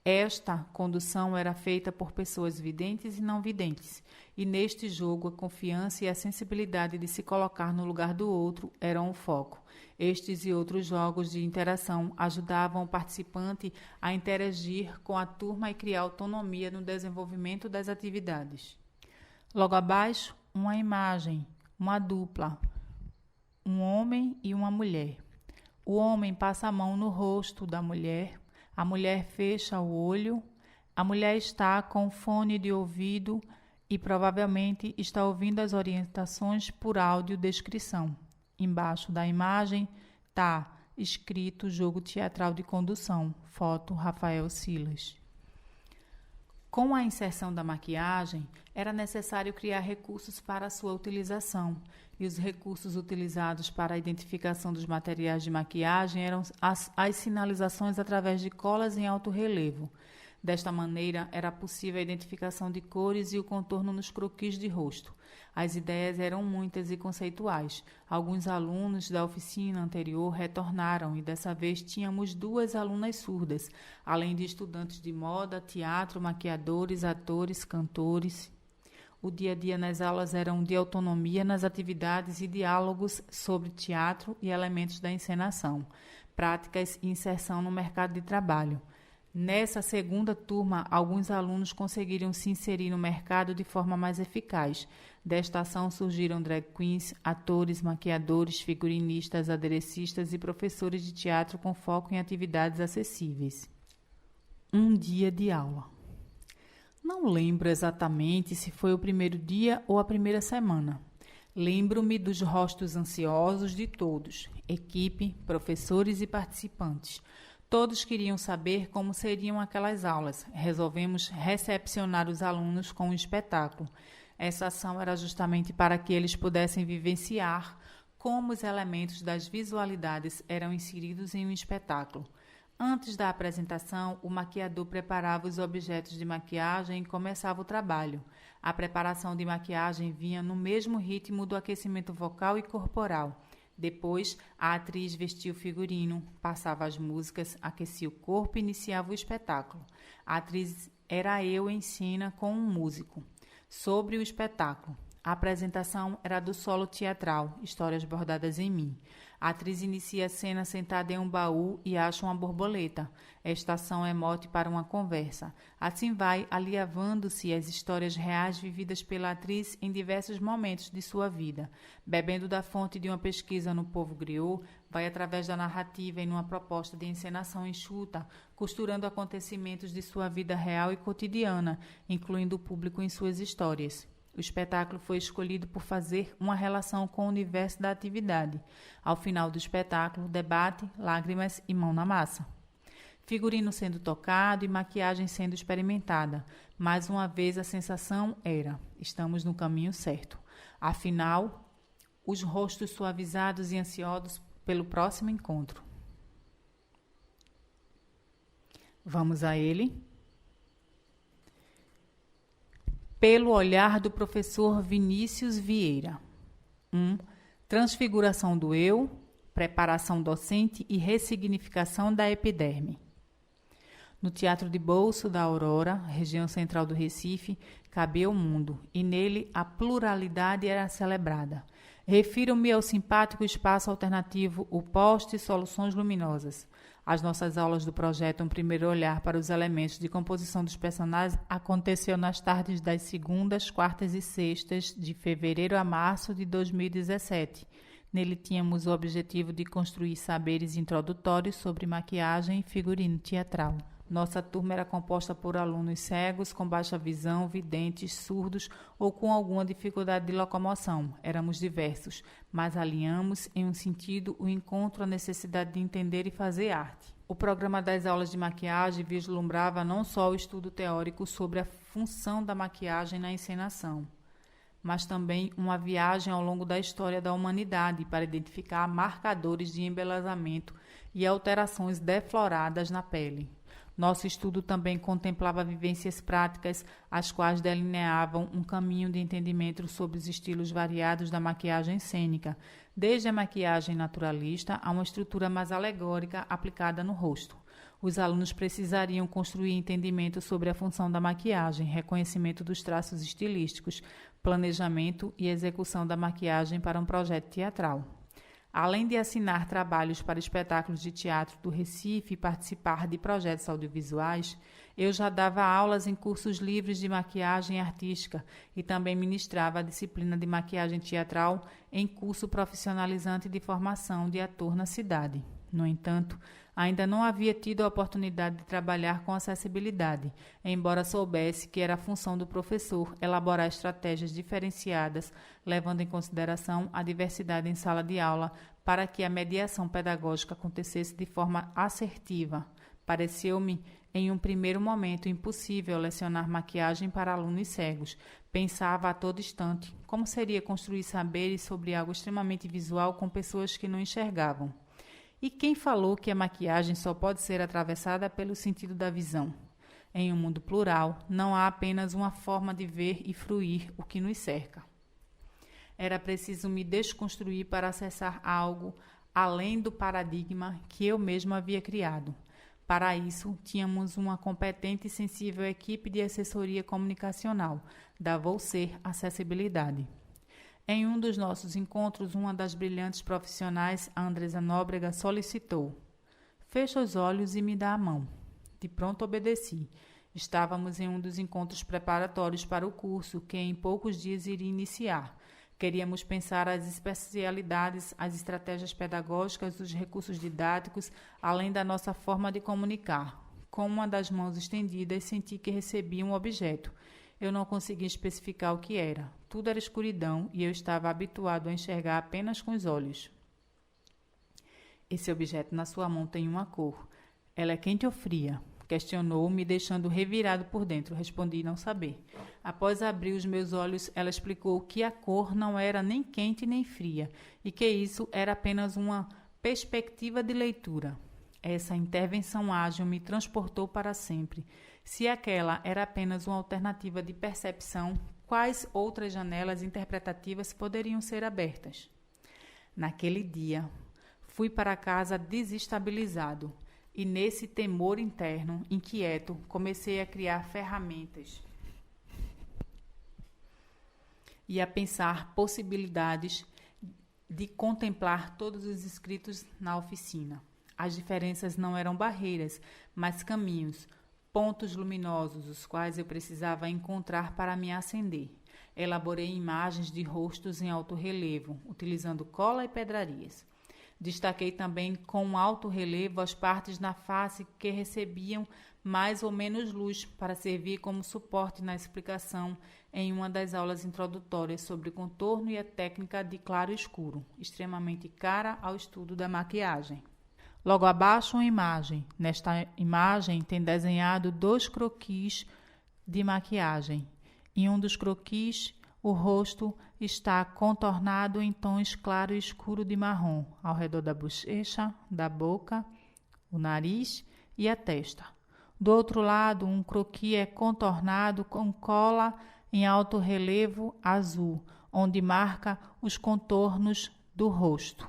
Esta condução era feita por pessoas videntes e não videntes, e neste jogo a confiança e a sensibilidade de se colocar no lugar do outro eram o foco. Estes e outros jogos de interação ajudavam o participante a interagir com a turma e criar autonomia no desenvolvimento das atividades. Logo abaixo, uma imagem, uma dupla, um homem e uma mulher. O homem passa a mão no rosto da mulher, a mulher fecha o olho, a mulher está com fone de ouvido e provavelmente está ouvindo as orientações por audiodescrição. Embaixo da imagem está escrito Jogo Teatral de Condução, foto Rafael Silas. Com a inserção da maquiagem, era necessário criar recursos para a sua utilização, e os recursos utilizados para a identificação dos materiais de maquiagem eram as sinalizações através de colas em alto relevo. Desta maneira, era possível a identificação de cores e o contorno nos croquis de rosto. As ideias eram muitas e conceituais. Alguns alunos da oficina anterior retornaram e dessa vez tínhamos 2 alunas surdas, além de estudantes de moda, teatro, maquiadores, atores, cantores. O dia a dia nas aulas era de autonomia nas atividades e diálogos sobre teatro e elementos da encenação, práticas e inserção no mercado de trabalho. Nessa segunda turma, alguns alunos conseguiram se inserir no mercado de forma mais eficaz. Desta ação surgiram drag queens, atores, maquiadores, figurinistas, aderecistas e professores de teatro com foco em atividades acessíveis. Um dia de aula. Não lembro exatamente se foi o primeiro dia ou a primeira semana. Lembro-me dos rostos ansiosos de todos, equipe, professores e participantes. Todos queriam saber como seriam aquelas aulas. Resolvemos recepcionar os alunos com um espetáculo. Essa ação era justamente para que eles pudessem vivenciar como os elementos das visualidades eram inseridos em um espetáculo. Antes da apresentação, o maquiador preparava os objetos de maquiagem e começava o trabalho. A preparação de maquiagem vinha no mesmo ritmo do aquecimento vocal e corporal. Depois, a atriz vestia o figurino, passava as músicas, aquecia o corpo e iniciava o espetáculo. A atriz era eu em cena com um músico. Sobre o espetáculo, a apresentação era do solo teatral, Histórias Bordadas em Mim. A atriz inicia a cena sentada em um baú e acha uma borboleta. Esta ação é mote para uma conversa. Assim vai aliavando-se as histórias reais vividas pela atriz em diversos momentos de sua vida. Bebendo da fonte de uma pesquisa no povo griot, vai através da narrativa em uma proposta de encenação enxuta, costurando acontecimentos de sua vida real e cotidiana, incluindo o público em suas histórias. O espetáculo foi escolhido por fazer uma relação com o universo da atividade. Ao final do espetáculo, debate, lágrimas e mão na massa. Figurino sendo tocado e maquiagem sendo experimentada. Mais uma vez a sensação era: estamos no caminho certo. Afinal, os rostos suavizados e ansiosos pelo próximo encontro. Vamos a ele? Pelo olhar do professor Vinícius Vieira. 1. Transfiguração do eu, preparação docente e ressignificação da epiderme. No Teatro de Bolso da Aurora, região central do Recife, cabia o mundo, e nele a pluralidade era celebrada. Refiro-me ao simpático espaço alternativo, o Poste Soluções Luminosas. As nossas aulas do projeto Um Primeiro Olhar para os Elementos de Composição dos Personagens aconteceu nas tardes das segundas, quartas e sextas, de fevereiro a março de 2017. Nele tínhamos o objetivo de construir saberes introdutórios sobre maquiagem e figurino teatral. Nossa turma era composta por alunos cegos, com baixa visão, videntes, surdos ou com alguma dificuldade de locomoção. Éramos diversos, mas alinhamos em um sentido o encontro à necessidade de entender e fazer arte. O programa das aulas de maquiagem vislumbrava não só o estudo teórico sobre a função da maquiagem na encenação, mas também uma viagem ao longo da história da humanidade para identificar marcadores de embelezamento e alterações defloradas na pele. Nosso estudo também contemplava vivências práticas, as quais delineavam um caminho de entendimento sobre os estilos variados da maquiagem cênica, desde a maquiagem naturalista a uma estrutura mais alegórica aplicada no rosto. Os alunos precisariam construir entendimento sobre a função da maquiagem, reconhecimento dos traços estilísticos, planejamento e execução da maquiagem para um projeto teatral. Além de assinar trabalhos para espetáculos de teatro do Recife e participar de projetos audiovisuais, eu já dava aulas em cursos livres de maquiagem artística e também ministrava a disciplina de maquiagem teatral em curso profissionalizante de formação de ator na cidade. No entanto, ainda não havia tido a oportunidade de trabalhar com acessibilidade, embora soubesse que era a função do professor elaborar estratégias diferenciadas, levando em consideração a diversidade em sala de aula, para que a mediação pedagógica acontecesse de forma assertiva. Pareceu-me, em um primeiro momento, impossível lecionar maquiagem para alunos cegos. Pensava a todo instante como seria construir saberes sobre algo extremamente visual com pessoas que não enxergavam. E quem falou que a maquiagem só pode ser atravessada pelo sentido da visão? Em um mundo plural, não há apenas uma forma de ver e fruir o que nos cerca. Era preciso me desconstruir para acessar algo além do paradigma que eu mesmo havia criado. Para isso, tínhamos uma competente e sensível equipe de assessoria comunicacional, da Volcer Acessibilidade. Em um dos nossos encontros, uma das brilhantes profissionais, a Andresa Nóbrega, solicitou: "Fecha os olhos e me dá a mão." De pronto obedeci. Estávamos em um dos encontros preparatórios para o curso, que em poucos dias iria iniciar. Queríamos pensar as especialidades, as estratégias pedagógicas, os recursos didáticos, além da nossa forma de comunicar. Com uma das mãos estendidas, senti que recebia um objeto. Eu não conseguia especificar o que era. Tudo era escuridão e eu estava habituado a enxergar apenas com os olhos. "Esse objeto na sua mão tem uma cor. Ela é quente ou fria?" Questionou, me deixando revirado por dentro. Respondi não saber. Após abrir os meus olhos, ela explicou que a cor não era nem quente nem fria e que isso era apenas uma perspectiva de leitura. Essa intervenção ágil me transportou para sempre. Se aquela era apenas uma alternativa de percepção, quais outras janelas interpretativas poderiam ser abertas? Naquele dia, fui para casa desestabilizado e, nesse temor interno, inquieto, comecei a criar ferramentas e a pensar possibilidades de contemplar todos os escritos na oficina. As diferenças não eram barreiras, mas caminhos, pontos luminosos, os quais eu precisava encontrar para me acender. Elaborei imagens de rostos em alto relevo, utilizando cola e pedrarias. Destaquei também com alto relevo as partes na face que recebiam mais ou menos luz para servir como suporte na explicação em uma das aulas introdutórias sobre contorno e a técnica de claro e escuro, extremamente cara ao estudo da maquiagem. Logo abaixo, uma imagem. Nesta imagem tem desenhado 2 croquis de maquiagem. Em um dos croquis, o rosto está contornado em tons claro e escuro de marrom, ao redor da bochecha, da boca, o nariz e a testa. Do outro lado, um croquis é contornado com cola em alto relevo azul, onde marca os contornos do rosto.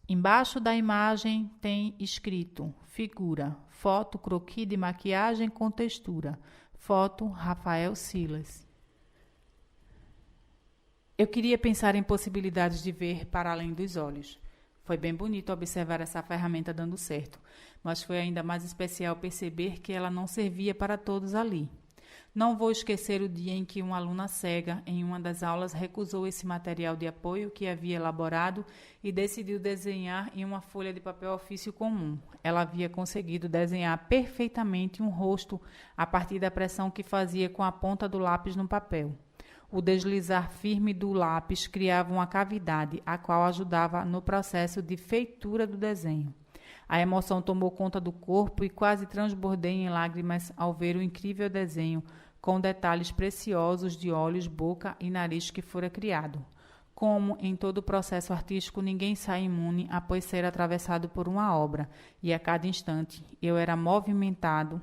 Embaixo da imagem tem escrito: figura, foto, croquis de maquiagem com textura, foto Rafael Silas. Eu queria pensar em possibilidades de ver para além dos olhos. Foi bem bonito observar essa ferramenta dando certo, mas foi ainda mais especial perceber que ela não servia para todos ali. Não vou esquecer o dia em que uma aluna cega, em uma das aulas, recusou esse material de apoio que havia elaborado e decidiu desenhar em uma folha de papel ofício comum. Ela havia conseguido desenhar perfeitamente um rosto a partir da pressão que fazia com a ponta do lápis no papel. O deslizar firme do lápis criava uma cavidade, a qual ajudava no processo de feitura do desenho. A emoção tomou conta do corpo e quase transbordei em lágrimas ao ver o incrível desenho, com detalhes preciosos de olhos, boca e nariz que fora criado. Como em todo o processo artístico, ninguém sai imune após ser atravessado por uma obra, e a cada instante eu era movimentado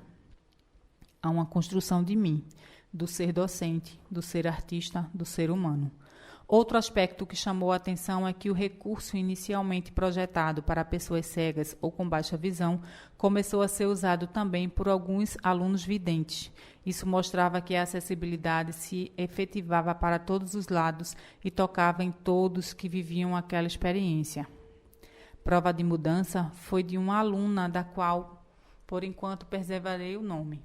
a uma construção de mim, do ser docente, do ser artista, do ser humano. Outro aspecto que chamou a atenção é que o recurso inicialmente projetado para pessoas cegas ou com baixa visão começou a ser usado também por alguns alunos videntes. Isso mostrava que a acessibilidade se efetivava para todos os lados e tocava em todos que viviam aquela experiência. Prova de mudança foi de uma aluna da qual, por enquanto, preservarei o nome.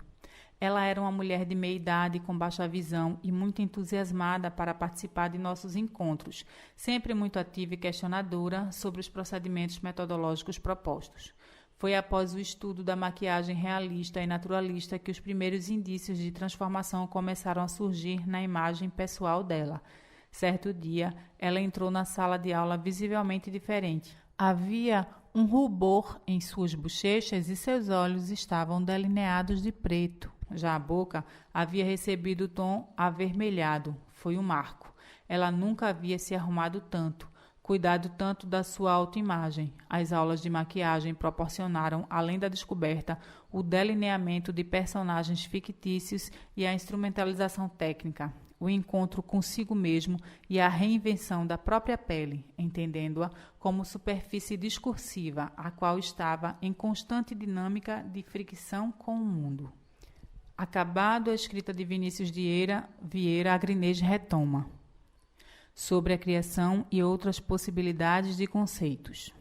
Ela era uma mulher de meia idade, com baixa visão e muito entusiasmada para participar de nossos encontros, sempre muito ativa e questionadora sobre os procedimentos metodológicos propostos. Foi após o estudo da maquiagem realista e naturalista que os primeiros indícios de transformação começaram a surgir na imagem pessoal dela. Certo dia, ela entrou na sala de aula visivelmente diferente. Havia um rubor em suas bochechas e seus olhos estavam delineados de preto. Já a boca havia recebido o tom avermelhado. Foi um marco. Ela nunca havia se arrumado tanto, cuidado tanto da sua autoimagem. As aulas de maquiagem proporcionaram, além da descoberta, o delineamento de personagens fictícios e a instrumentalização técnica, o encontro consigo mesmo e a reinvenção da própria pele, entendendo-a como superfície discursiva, a qual estava em constante dinâmica de fricção com o mundo. Acabado a escrita de Vinícius Vieira, Agrinês retoma sobre a criação e outras possibilidades de conceitos.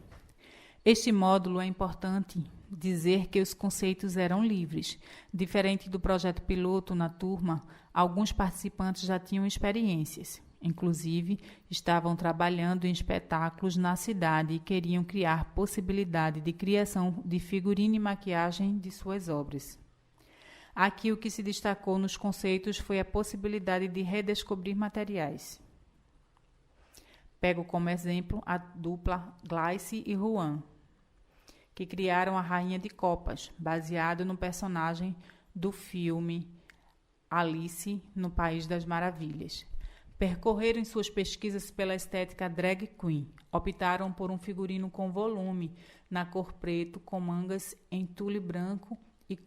Este módulo é importante dizer que os conceitos eram livres. Diferente do projeto piloto na turma, alguns participantes já tinham experiências. Inclusive, estavam trabalhando em espetáculos na cidade e queriam criar possibilidade de criação de figurino e maquiagem de suas obras. Aqui o que se destacou nos conceitos foi a possibilidade de redescobrir materiais. Pego como exemplo a dupla Gleice e Juan, que criaram a Rainha de Copas, baseado no personagem do filme Alice no País das Maravilhas. Percorreram em suas pesquisas pela estética drag queen. Optaram por um figurino com volume, na cor preto, com mangas em tule branco e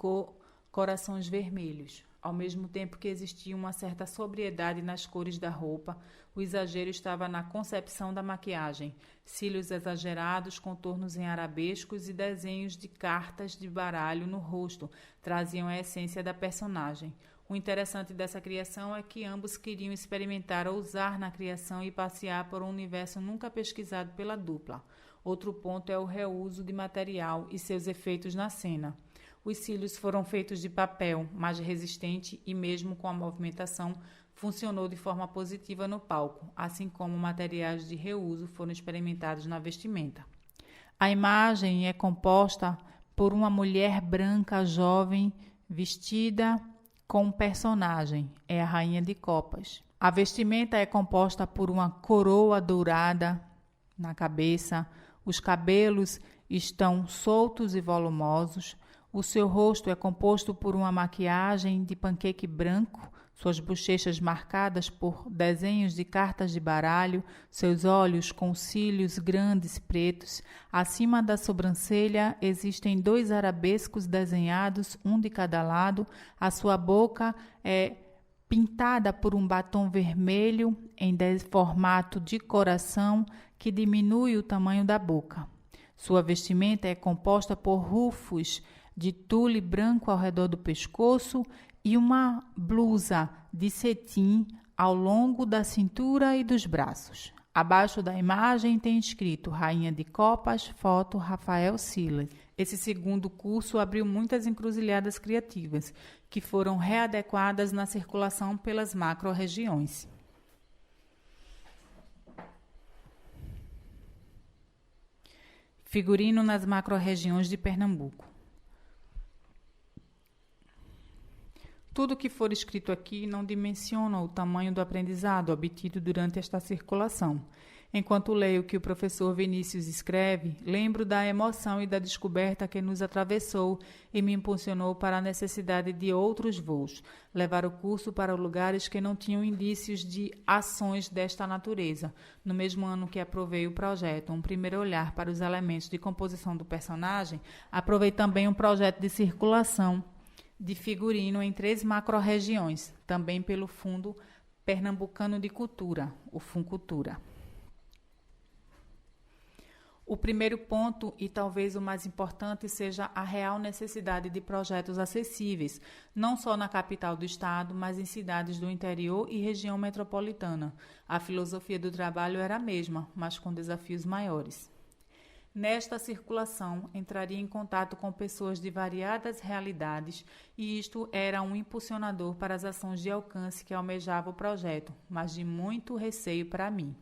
corações vermelhos. Ao mesmo tempo que existia uma certa sobriedade nas cores da roupa, o exagero estava na concepção da maquiagem. Cílios exagerados, contornos em arabescos e desenhos de cartas de baralho no rosto traziam a essência da personagem. O interessante dessa criação é que ambos queriam experimentar ousar na criação e passear por um universo nunca pesquisado pela dupla. Outro ponto é o reuso de material e seus efeitos na cena. Os cílios foram feitos de papel, mais resistente e mesmo com a movimentação, funcionou de forma positiva no palco, assim como materiais de reuso foram experimentados na vestimenta. A imagem é composta por uma mulher branca jovem vestida com um personagem, é a Rainha de Copas. A vestimenta é composta por uma coroa dourada na cabeça, os cabelos estão soltos e volumosos, o seu rosto é composto por uma maquiagem de panqueque branco, suas bochechas marcadas por desenhos de cartas de baralho, seus olhos com cílios grandes pretos. Acima da sobrancelha existem 2 arabescos desenhados, um de cada lado. A sua boca é pintada por um batom vermelho em formato de coração que diminui o tamanho da boca. Sua vestimenta é composta por rufos de tule branco ao redor do pescoço e uma blusa de cetim ao longo da cintura e dos braços. Abaixo da imagem tem escrito Rainha de Copas, foto Rafael Silas. Esse segundo curso abriu muitas encruzilhadas criativas, que foram readequadas na circulação pelas macro-regiões. Figurino nas macro-regiões de Pernambuco. Tudo que for escrito aqui não dimensiona o tamanho do aprendizado obtido durante esta circulação. Enquanto leio o que o professor Vinícius escreve, lembro da emoção e da descoberta que nos atravessou e me impulsionou para a necessidade de outros voos, levar o curso para lugares que não tinham indícios de ações desta natureza. No mesmo ano que aprovei o projeto, um primeiro olhar para os elementos de composição do personagem, aprovei também um projeto de circulação de figurino em 3 macro-regiões, também pelo Fundo Pernambucano de Cultura, o Funcultura. O primeiro ponto, e talvez o mais importante, seja a real necessidade de projetos acessíveis, não só na capital do estado, mas em cidades do interior e região metropolitana. A filosofia do trabalho era a mesma, mas com desafios maiores. Nesta circulação, entraria em contato com pessoas de variadas realidades e isto era um impulsionador para as ações de alcance que almejava o projeto, mas de muito receio para mim.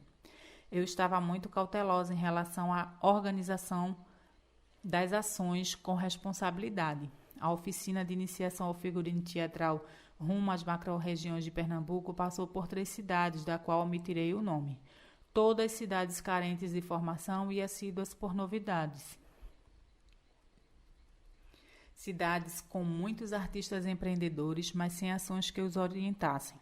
Eu estava muito cautelosa em relação à organização das ações com responsabilidade. A oficina de iniciação ao figurino teatral rumo às macro-regiões de Pernambuco passou por 3 cidades, da qual omitirei o nome. Todas cidades carentes de formação e assíduas por novidades. Cidades com muitos artistas empreendedores, mas sem ações que os orientassem.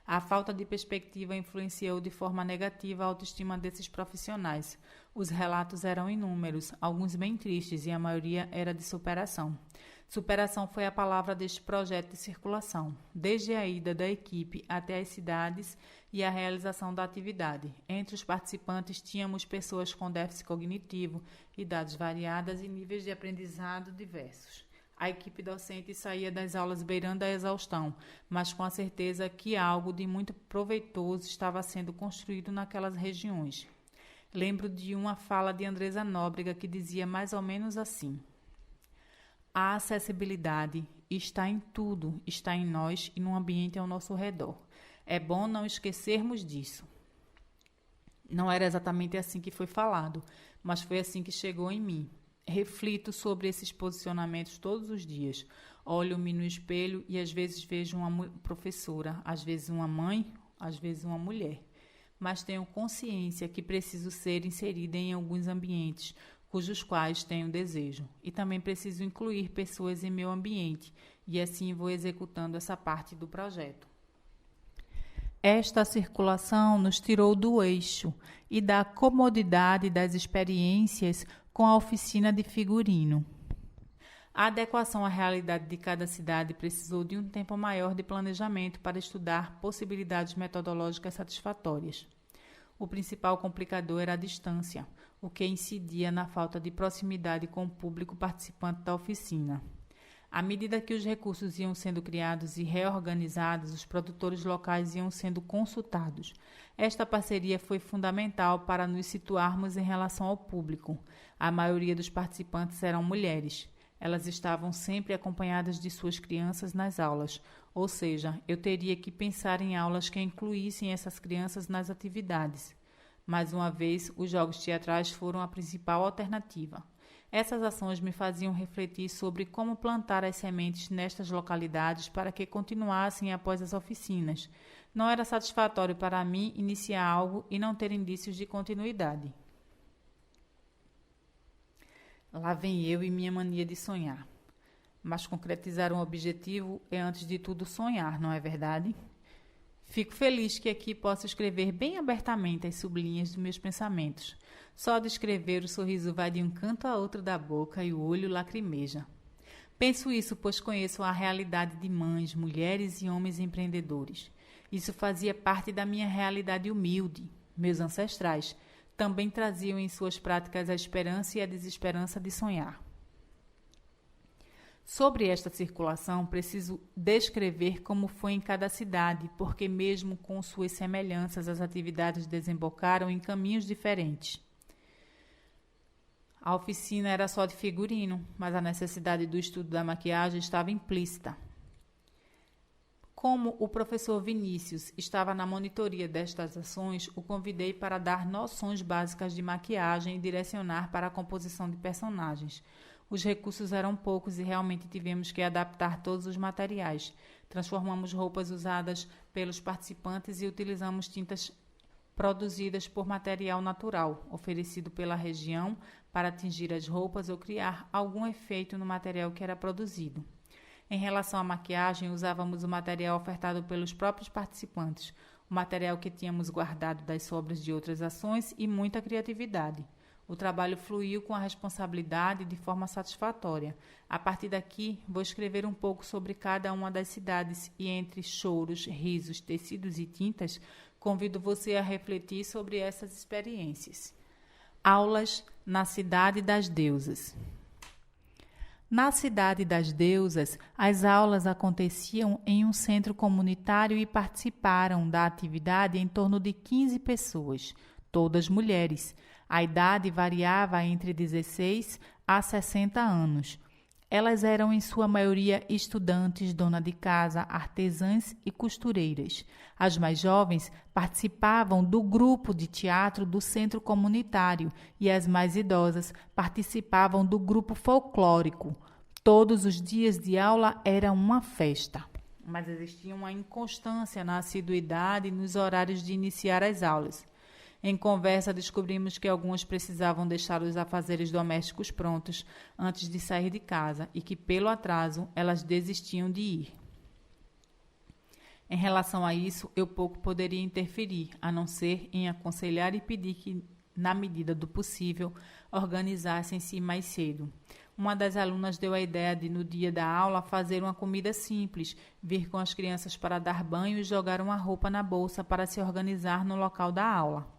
A falta de perspectiva influenciou de forma negativa a autoestima desses profissionais. Os relatos eram inúmeros, alguns bem tristes e a maioria era de superação. Superação foi a palavra deste projeto de circulação, desde a ida da equipe até as cidades e a realização da atividade. Entre os participantes tínhamos pessoas com déficit cognitivo, idades variadas e níveis de aprendizado diversos. A equipe docente saía das aulas beirando a exaustão, mas com a certeza que algo de muito proveitoso estava sendo construído naquelas regiões. Lembro de uma fala de Andresa Nóbrega que dizia mais ou menos assim: a acessibilidade está em tudo, está em nós e no ambiente ao nosso redor. É bom não esquecermos disso. Não era exatamente assim que foi falado, mas foi assim que chegou em mim. Reflito sobre esses posicionamentos todos os dias. Olho-me no espelho e às vezes vejo uma professora, às vezes uma mãe, às vezes uma mulher. Mas tenho consciência que preciso ser inserida em alguns ambientes, cujos quais tenho desejo, e também preciso incluir pessoas em meu ambiente, e assim vou executando essa parte do projeto. Esta circulação nos tirou do eixo e da comodidade das experiências com a oficina de figurino. A adequação à realidade de cada cidade precisou de um tempo maior de planejamento para estudar possibilidades metodológicas satisfatórias. O principal complicador era a distância, o que incidia na falta de proximidade com o público participante da oficina. À medida que os recursos iam sendo criados e reorganizados, os produtores locais iam sendo consultados. Esta parceria foi fundamental para nos situarmos em relação ao público. A maioria dos participantes eram mulheres. Elas estavam sempre acompanhadas de suas crianças nas aulas, ou seja, eu teria que pensar em aulas que incluíssem essas crianças nas atividades. Mais uma vez, os jogos teatrais foram a principal alternativa. Essas ações me faziam refletir sobre como plantar as sementes nestas localidades para que continuassem após as oficinas. Não era satisfatório para mim iniciar algo e não ter indícios de continuidade. Lá vem eu e minha mania de sonhar. Mas concretizar um objetivo é, antes de tudo, sonhar, não é verdade? Fico feliz que aqui posso escrever bem abertamente as sublinhas dos meus pensamentos. Só de escrever, o sorriso vai de um canto a outro da boca e o olho lacrimeja. Penso isso pois conheço a realidade de mães, mulheres e homens empreendedores. Isso fazia parte da minha realidade humilde. Meus ancestrais também traziam em suas práticas a esperança e a desesperança de sonhar. Sobre esta circulação, preciso descrever como foi em cada cidade, porque mesmo com suas semelhanças, as atividades desembocaram em caminhos diferentes. A oficina era só de figurino, mas a necessidade do estudo da maquiagem estava implícita. Como o professor Vinícius estava na monitoria destas ações, o convidei para dar noções básicas de maquiagem e direcionar para a composição de personagens. Os recursos eram poucos e realmente tivemos que adaptar todos os materiais. Transformamos roupas usadas pelos participantes e utilizamos tintas produzidas por material natural, oferecido pela região, para atingir as roupas ou criar algum efeito no material que era produzido. Em relação à maquiagem, usávamos o material ofertado pelos próprios participantes, o material que tínhamos guardado das sobras de outras ações e muita criatividade. O trabalho fluiu com a responsabilidade de forma satisfatória. A partir daqui, vou escrever um pouco sobre cada uma das cidades e entre choros, risos, tecidos e tintas, convido você a refletir sobre essas experiências. Aulas na Cidade das Deusas. Na Cidade das Deusas, as aulas aconteciam em um centro comunitário e participaram da atividade em torno de 15 pessoas, todas mulheres. A idade variava entre 16 a 60 anos. Elas eram, em sua maioria, estudantes, dona de casa, artesãs e costureiras. As mais jovens participavam do grupo de teatro do centro comunitário e as mais idosas participavam do grupo folclórico. Todos os dias de aula era uma festa, mas existia uma inconstância na assiduidade e nos horários de iniciar as aulas. Em conversa, descobrimos que algumas precisavam deixar os afazeres domésticos prontos antes de sair de casa e que, pelo atraso, elas desistiam de ir. Em relação a isso, eu pouco poderia interferir, a não ser em aconselhar e pedir que, na medida do possível, organizassem-se mais cedo. Uma das alunas deu a ideia de, no dia da aula, fazer uma comida simples, vir com as crianças para dar banho e jogar uma roupa na bolsa para se organizar no local da aula.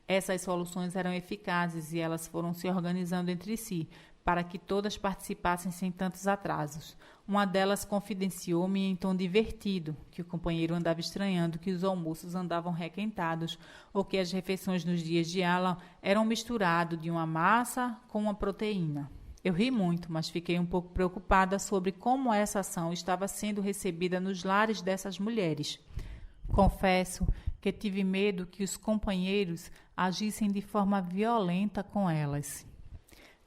Essas soluções eram eficazes e elas foram se organizando entre si, para que todas participassem sem tantos atrasos. Uma delas confidenciou-me em tom divertido, que o companheiro andava estranhando que os almoços andavam requentados, ou que as refeições nos dias de aula eram misturados de uma massa com uma proteína. Eu ri muito, mas fiquei um pouco preocupada sobre como essa ação estava sendo recebida nos lares dessas mulheres. Confesso que tive medo que os companheiros agissem de forma violenta com elas.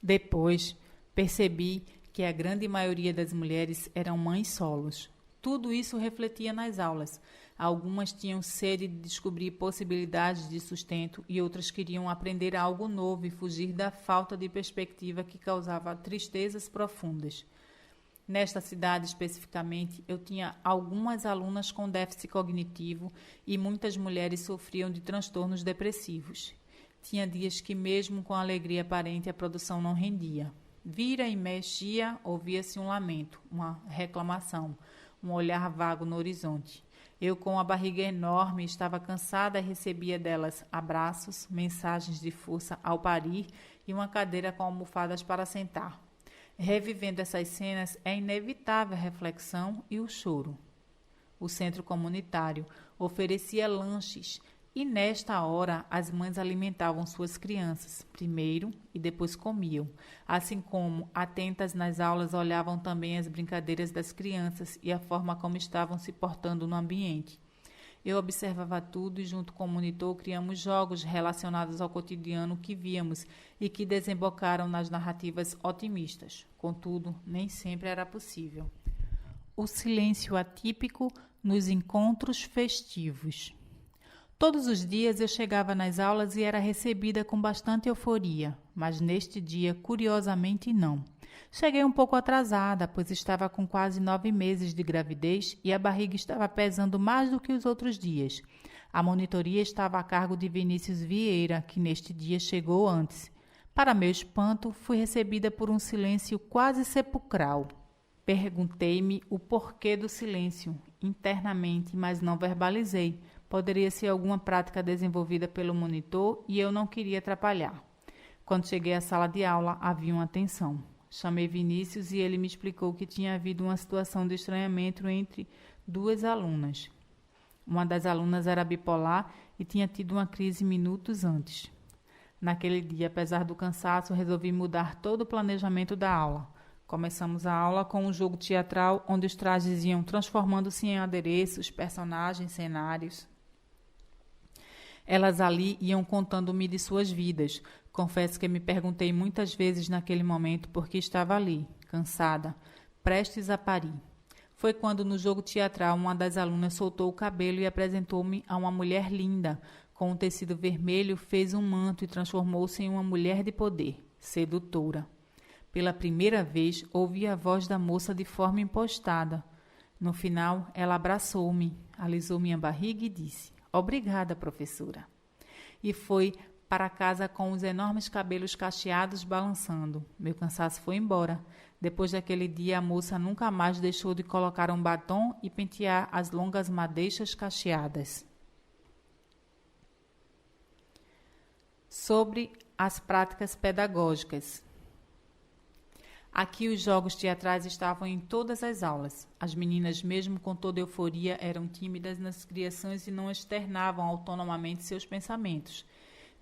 Depois, percebi que a grande maioria das mulheres eram mães solos. Tudo isso refletia nas aulas. Algumas tinham sede de descobrir possibilidades de sustento e outras queriam aprender algo novo e fugir da falta de perspectiva que causava tristezas profundas. Nesta cidade, especificamente, eu tinha algumas alunas com déficit cognitivo e muitas mulheres sofriam de transtornos depressivos. Tinha dias que, mesmo com alegria aparente, a produção não rendia. Vira e mexia, ouvia-se um lamento, uma reclamação, um olhar vago no horizonte. Eu, com a barriga enorme, estava cansada e recebia delas abraços, mensagens de força ao parir e uma cadeira com almofadas para sentar. Revivendo essas cenas, é inevitável a reflexão e o choro. O centro comunitário oferecia lanches e, nesta hora, as mães alimentavam suas crianças, primeiro e depois comiam. Assim como, atentas nas aulas, olhavam também as brincadeiras das crianças e a forma como estavam se portando no ambiente. Eu observava tudo e, junto com o monitor, criamos jogos relacionados ao cotidiano que víamos e que desembocaram nas narrativas otimistas. Contudo, nem sempre era possível. O silêncio atípico nos encontros festivos. Todos os dias eu chegava nas aulas e era recebida com bastante euforia, mas neste dia, curiosamente, não. Cheguei um pouco atrasada, pois estava com quase 9 meses de gravidez e a barriga estava pesando mais do que os outros dias. A monitoria estava a cargo de Vinícius Vieira, que neste dia chegou antes. Para meu espanto, fui recebida por um silêncio quase sepulcral. Perguntei-me o porquê do silêncio, internamente, mas não verbalizei. Poderia ser alguma prática desenvolvida pelo monitor e eu não queria atrapalhar. Quando cheguei à sala de aula, havia uma tensão. Chamei Vinícius e ele me explicou que tinha havido uma situação de estranhamento entre duas alunas. Uma das alunas era bipolar e tinha tido uma crise minutos antes. Naquele dia, apesar do cansaço, resolvi mudar todo o planejamento da aula. Começamos a aula com um jogo teatral onde os trajes iam transformando-se em adereços, personagens, cenários. Elas ali iam contando-me de suas vidas. Confesso que me perguntei muitas vezes naquele momento por que estava ali, cansada, prestes a parir. Foi quando, no jogo teatral, uma das alunas soltou o cabelo e apresentou-me a uma mulher linda. Com um tecido vermelho, fez um manto e transformou-se em uma mulher de poder, sedutora. Pela primeira vez, ouvi a voz da moça de forma impostada. No final, ela abraçou-me, alisou minha barriga e disse: "Obrigada, professora." E foi para casa com os enormes cabelos cacheados balançando. Meu cansaço foi embora. Depois daquele dia, a moça nunca mais deixou de colocar um batom e pentear as longas madeixas cacheadas. Sobre as práticas pedagógicas. Aqui os jogos teatrais estavam em todas as aulas. As meninas, mesmo com toda euforia, eram tímidas nas criações e não externavam autonomamente seus pensamentos.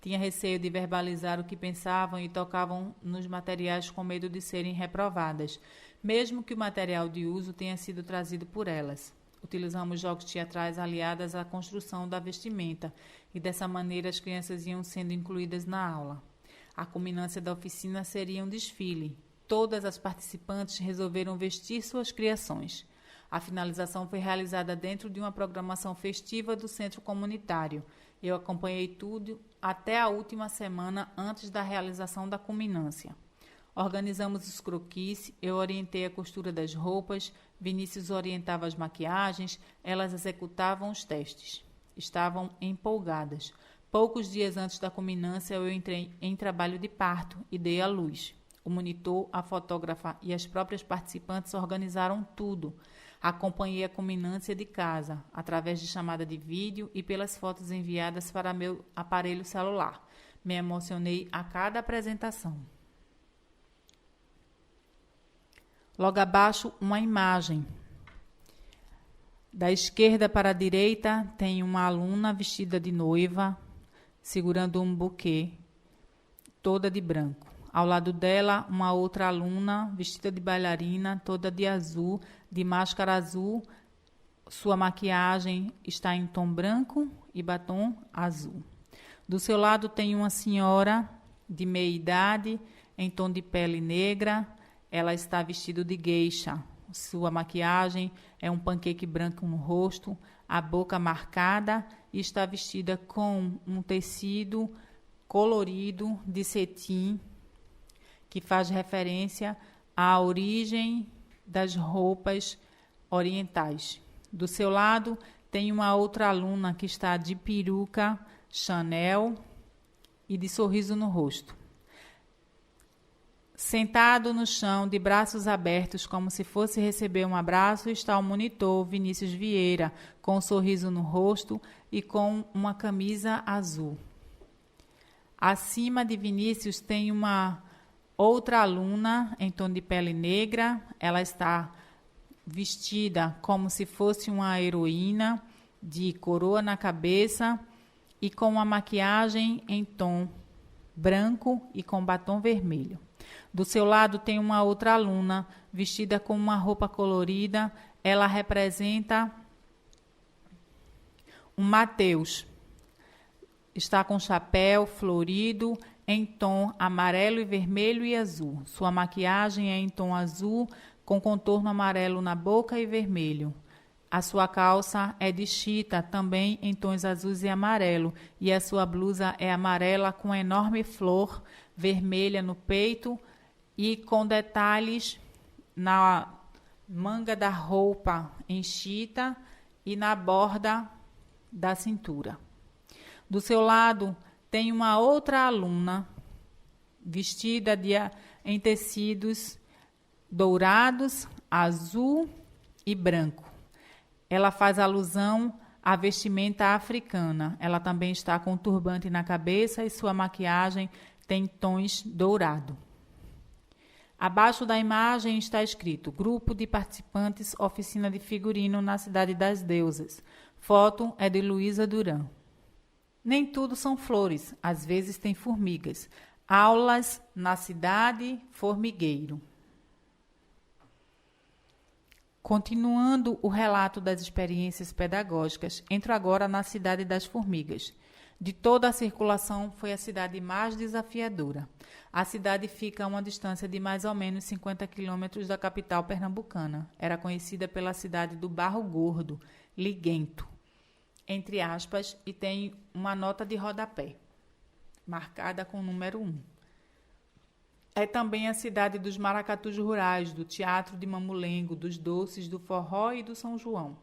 Tinha receio de verbalizar o que pensavam e tocavam nos materiais com medo de serem reprovadas, mesmo que o material de uso tenha sido trazido por elas. Utilizamos jogos teatrais aliados à construção da vestimenta e dessa maneira as crianças iam sendo incluídas na aula. A culminância da oficina seria um desfile. Todas as participantes resolveram vestir suas criações. A finalização foi realizada dentro de uma programação festiva do centro comunitário. Eu acompanhei tudo até a última semana antes da realização da culminância. Organizamos os croquis, eu orientei a costura das roupas, Vinícius orientava as maquiagens, elas executavam os testes. Estavam empolgadas. Poucos dias antes da culminância, eu entrei em trabalho de parto e dei à luz. O monitor, a fotógrafa e as próprias participantes organizaram tudo. Acompanhei a culminância de casa, através de chamada de vídeo e pelas fotos enviadas para meu aparelho celular. Me emocionei a cada apresentação. Logo abaixo, uma imagem. Da esquerda para a direita, tem uma aluna vestida de noiva, segurando um buquê, toda de branco. Ao lado dela, uma outra aluna vestida de bailarina, toda de azul, de máscara azul. Sua maquiagem está em tom branco e batom azul. Do seu lado tem uma senhora de meia idade, em tom de pele negra. Ela está vestida de geisha. Sua maquiagem é um panqueque branco no rosto. a boca marcada e está vestida com um tecido colorido de cetim, que faz referência à origem das roupas orientais. Do seu lado, tem uma outra aluna que está de peruca Chanel e de sorriso no rosto. Sentado no chão, de braços abertos, como se fosse receber um abraço, está o monitor Vinícius Vieira, com um sorriso no rosto e com uma camisa azul. Acima de Vinícius tem uma outra aluna em tom de pele negra. Ela está vestida como se fosse uma heroína, de coroa na cabeça e com uma maquiagem em tom branco e com batom vermelho. Do seu lado tem uma outra aluna vestida com uma roupa colorida. Ela representa um Mateus. Está com chapéu florido em tom amarelo e vermelho e azul. Sua maquiagem é em tom azul, com contorno amarelo na boca e vermelho. A sua calça é de chita, também em tons azuis e amarelo, e a sua blusa é amarela com enorme flor vermelha no peito e com detalhes na manga da roupa em chita e na borda da cintura. Do seu lado tem uma outra aluna vestida em tecidos dourados, azul e branco. Ela faz alusão à vestimenta africana. Ela também está com um turbante na cabeça e sua maquiagem tem tons dourado. Abaixo da imagem está escrito: Grupo de participantes, oficina de figurino na Cidade das Deusas. Foto é de Luísa Duran. Nem tudo são flores, às vezes tem formigas. Aulas na cidade, formigueiro. Continuando o relato das experiências pedagógicas, entro agora na Cidade das Formigas. De toda a circulação, foi a cidade mais desafiadora. A cidade fica a uma distância de mais ou menos 50 quilômetros da capital pernambucana. Era conhecida pela cidade do Barro Gordo, Liguento, entre aspas, e tem uma nota de rodapé, marcada com o número 1. É também a cidade dos maracatus rurais, do teatro de mamulengo, dos doces, do forró e do São João.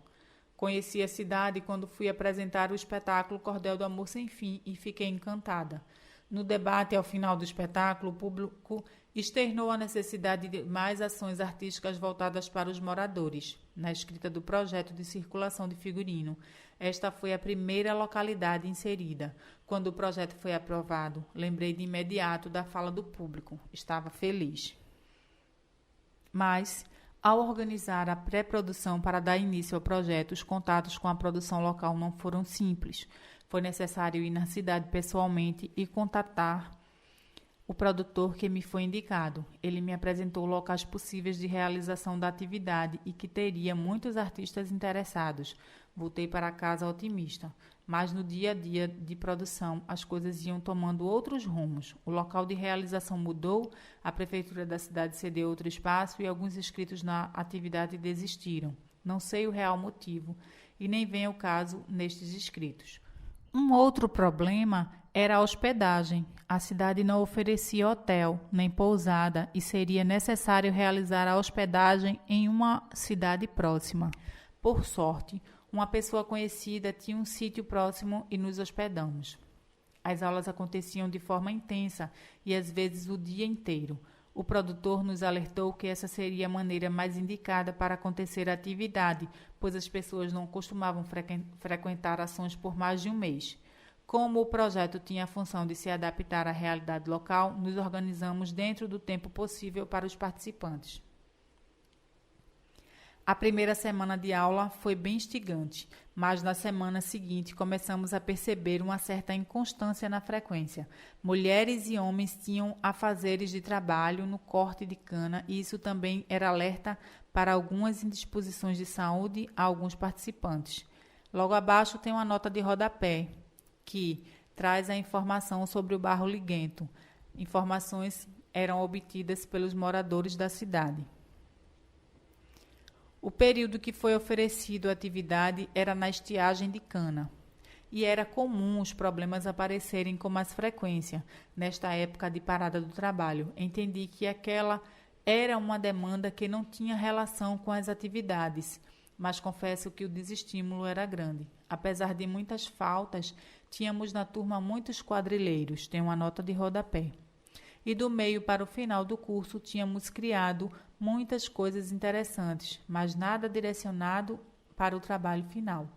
Conheci a cidade quando fui apresentar o espetáculo Cordel do Amor Sem Fim e fiquei encantada. No debate ao final do espetáculo, o público externou a necessidade de mais ações artísticas voltadas para os moradores, na escrita do projeto de circulação de figurino. Esta foi a primeira localidade inserida. Quando o projeto foi aprovado, lembrei de imediato da fala do público. Estava feliz. Mas, ao organizar a pré-produção para dar início ao projeto, os contatos com a produção local não foram simples. Foi necessário ir na cidade pessoalmente e contatar o produtor que me foi indicado. Ele me apresentou locais possíveis de realização da atividade e que teria muitos artistas interessados. Voltei para casa otimista, mas no dia a dia de produção as coisas iam tomando outros rumos. O local de realização mudou, a prefeitura da cidade cedeu outro espaço e alguns inscritos na atividade desistiram. Não sei o real motivo e nem vem ao caso nestes inscritos. Um outro problema era a hospedagem. A cidade não oferecia hotel nem pousada e seria necessário realizar a hospedagem em uma cidade próxima. Por sorte, uma pessoa conhecida tinha um sítio próximo e nos hospedamos. As aulas aconteciam de forma intensa e às vezes o dia inteiro. O produtor nos alertou que essa seria a maneira mais indicada para acontecer a atividade, pois as pessoas não costumavam frequentar ações por mais de um mês. Como o projeto tinha a função de se adaptar à realidade local, nos organizamos dentro do tempo possível para os participantes. A primeira semana de aula foi bem instigante, mas na semana seguinte começamos a perceber uma certa inconstância na frequência. Mulheres e homens tinham afazeres de trabalho no corte de cana e isso também era alerta para algumas indisposições de saúde a alguns participantes. Logo abaixo tem uma nota de rodapé que traz a informação sobre o Barro Liguento. Informações eram obtidas pelos moradores da cidade. O período que foi oferecido a atividade era na estiagem de cana, e era comum os problemas aparecerem com mais frequência nesta época de parada do trabalho. Entendi que aquela era uma demanda que não tinha relação com as atividades, mas confesso que o desestímulo era grande. Apesar de muitas faltas, tínhamos na turma muitos quadrilheiros, tem uma nota de rodapé. E do meio para o final do curso tínhamos criado muitas coisas interessantes, mas nada direcionado para o trabalho final.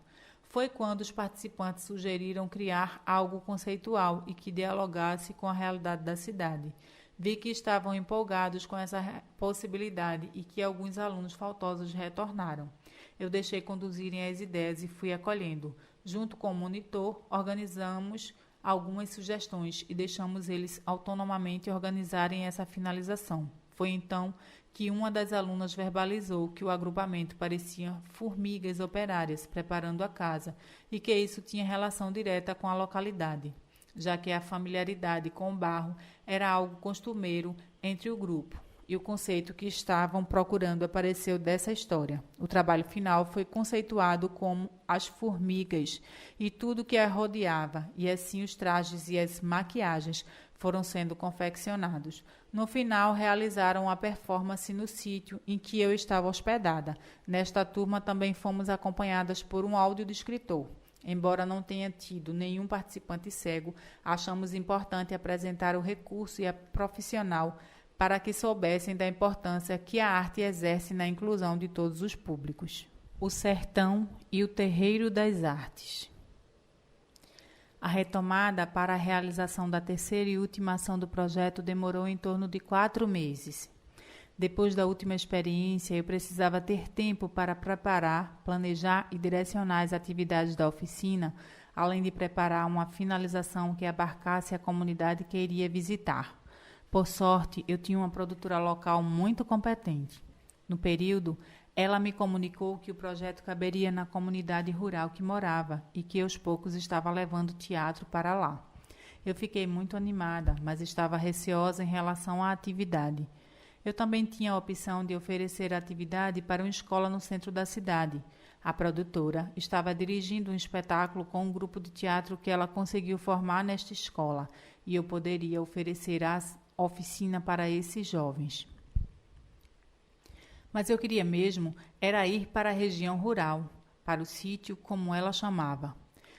Foi quando os participantes sugeriram criar algo conceitual e que dialogasse com a realidade da cidade. Vi que estavam empolgados com essa possibilidade e que alguns alunos faltosos retornaram. Eu deixei conduzirem as ideias e fui acolhendo. Junto com o monitor, organizamos algumas sugestões e deixamos eles autonomamente organizarem essa finalização. Foi então que uma das alunas verbalizou que o agrupamento parecia formigas operárias preparando a casa e que isso tinha relação direta com a localidade, já que a familiaridade com o barro era algo costumeiro entre o grupo. E o conceito que estavam procurando apareceu dessa história. O trabalho final foi conceituado como as formigas e tudo que a rodeava, e assim os trajes e as maquiagens foram sendo confeccionados. No final, realizaram a performance no sítio em que eu estava hospedada. Nesta turma também fomos acompanhadas por um audiodescritor. Embora não tenha tido nenhum participante cego, achamos importante apresentar o recurso e a profissional para que soubessem da importância que a arte exerce na inclusão de todos os públicos. O Sertão e o Terreiro das Artes. A retomada para a realização da terceira e última ação do projeto demorou em torno de 4 meses. Depois da última experiência, eu precisava ter tempo para preparar, planejar e direcionar as atividades da oficina, além de preparar uma finalização que abarcasse a comunidade que iria visitar. Por sorte, eu tinha uma produtora local muito competente. No período, ela me comunicou que o projeto caberia na comunidade rural que morava e que aos poucos estava levando teatro para lá. Eu fiquei muito animada, mas estava receosa em relação à atividade. Eu também tinha a opção de oferecer a atividade para uma escola no centro da cidade. A produtora estava dirigindo um espetáculo com um grupo de teatro que ela conseguiu formar nesta escola e eu poderia oferecer a oficina para esses jovens. Mas eu queria mesmo era ir para a região rural, para o sítio, como ela chamava.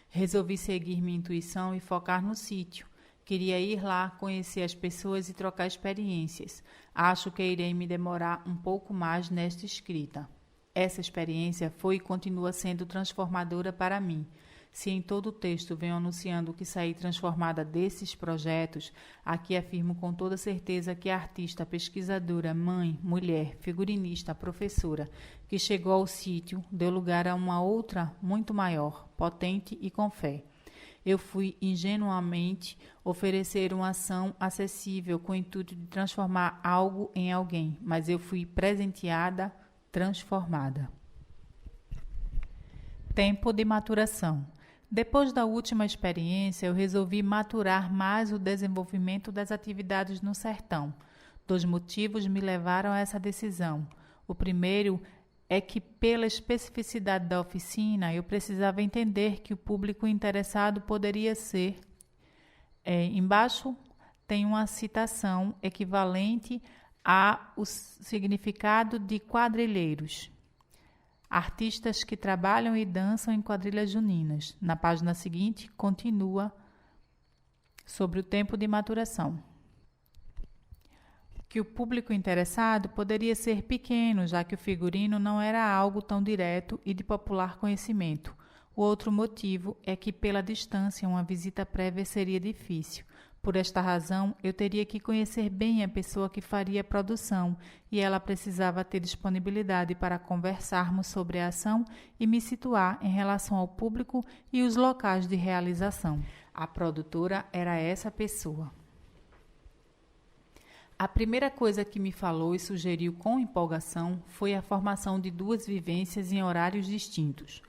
Resolvi seguir minha intuição e focar no sítio. Queria ir lá, conhecer as pessoas e trocar experiências. Acho que irei me demorar um pouco mais nesta escrita. Essa experiência foi e continua sendo transformadora para mim. Se em todo o texto venho anunciando que saí transformada desses projetos, aqui afirmo com toda certeza que a artista, pesquisadora, mãe, mulher, figurinista, professora, que chegou ao sítio, deu lugar a uma outra muito maior, potente e com fé. Eu fui ingenuamente oferecer uma ação acessível com o intuito de transformar algo em alguém, mas eu fui presenteada, transformada. Tempo de maturação. Depois da última experiência, eu resolvi maturar mais o desenvolvimento das atividades no sertão. 2 motivos me levaram a essa decisão. O primeiro é que, pela especificidade da oficina, eu precisava entender que o público interessado poderia ser. Embaixo tem uma citação equivalente ao significado de quadrilheiros. Artistas que trabalham e dançam em quadrilhas juninas. Na página seguinte, continua sobre o tempo de maturação. Que o público interessado poderia ser pequeno, já que o figurino não era algo tão direto e de popular conhecimento. O outro motivo é que, pela distância, uma visita prévia seria difícil. Por esta razão, eu teria que conhecer bem a pessoa que faria a produção e ela precisava ter disponibilidade para conversarmos sobre a ação e me situar em relação ao público e os locais de realização. A produtora era essa pessoa. A primeira coisa que me falou e sugeriu com empolgação foi a formação de 2 vivências em horários distintos.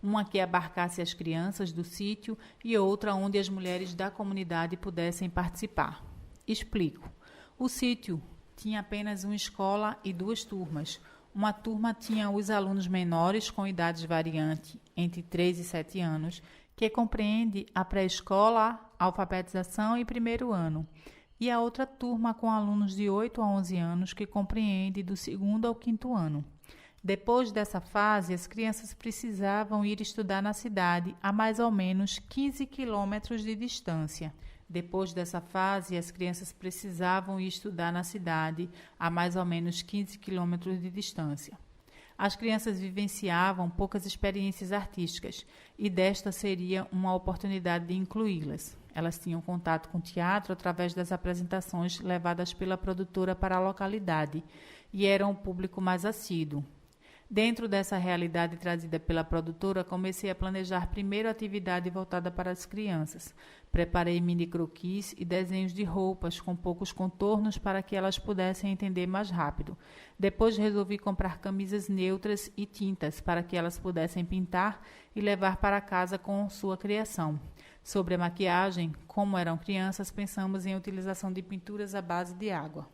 Uma que abarcasse as crianças do sítio e outra onde as mulheres da comunidade pudessem participar. Explico. O sítio tinha apenas uma escola e 2 turmas. Uma turma tinha os alunos menores com idades variantes, entre 3 e 7 anos, que compreende a pré-escola, alfabetização e primeiro ano, e a outra turma com alunos de 8 a 11 anos, que compreende do segundo ao quinto ano. Depois dessa fase, as crianças precisavam ir estudar na cidade a mais ou menos 15 quilômetros de distância. Depois dessa fase, as crianças precisavam ir estudar na cidade a mais ou menos 15 quilômetros de distância. As crianças vivenciavam poucas experiências artísticas e desta seria uma oportunidade de incluí-las. Elas tinham contato com teatro através das apresentações levadas pela produtora para a localidade e eram o público mais assíduo. Dentro dessa realidade trazida pela produtora, comecei a planejar primeiro a atividade voltada para as crianças. Preparei mini croquis e desenhos de roupas com poucos contornos para que elas pudessem entender mais rápido. Depois resolvi comprar camisas neutras e tintas para que elas pudessem pintar e levar para casa com sua criação. Sobre a maquiagem, como eram crianças, pensamos em utilização de pinturas à base de água.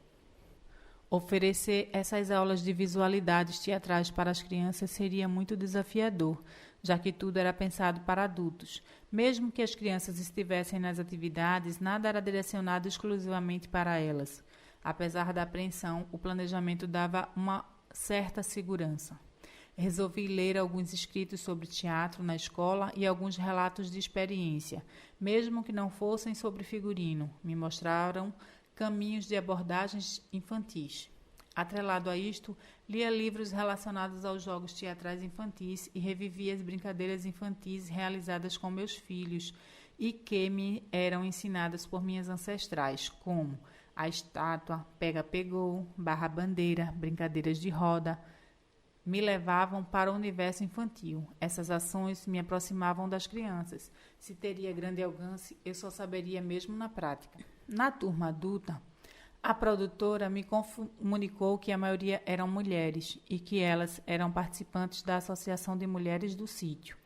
Oferecer essas aulas de visualidades teatrais para as crianças seria muito desafiador, já que tudo era pensado para adultos. Mesmo que as crianças estivessem nas atividades, nada era direcionado exclusivamente para elas. Apesar da apreensão, o planejamento dava uma certa segurança. Resolvi ler alguns escritos sobre teatro na escola e alguns relatos de experiência, mesmo que não fossem sobre figurino. Me mostraram caminhos de abordagens infantis. Atrelado a isto, lia livros relacionados aos jogos teatrais infantis e revivia as brincadeiras infantis realizadas com meus filhos e que me eram ensinadas por minhas ancestrais, como a estátua, pega-pegou, barra-bandeira, brincadeiras de roda. Me levavam para o universo infantil. Essas ações me aproximavam das crianças. Se teria grande alcance, eu só saberia mesmo na prática. Na turma adulta, a produtora me comunicou que a maioria eram mulheres e que elas eram participantes da Associação de Mulheres do Sítio.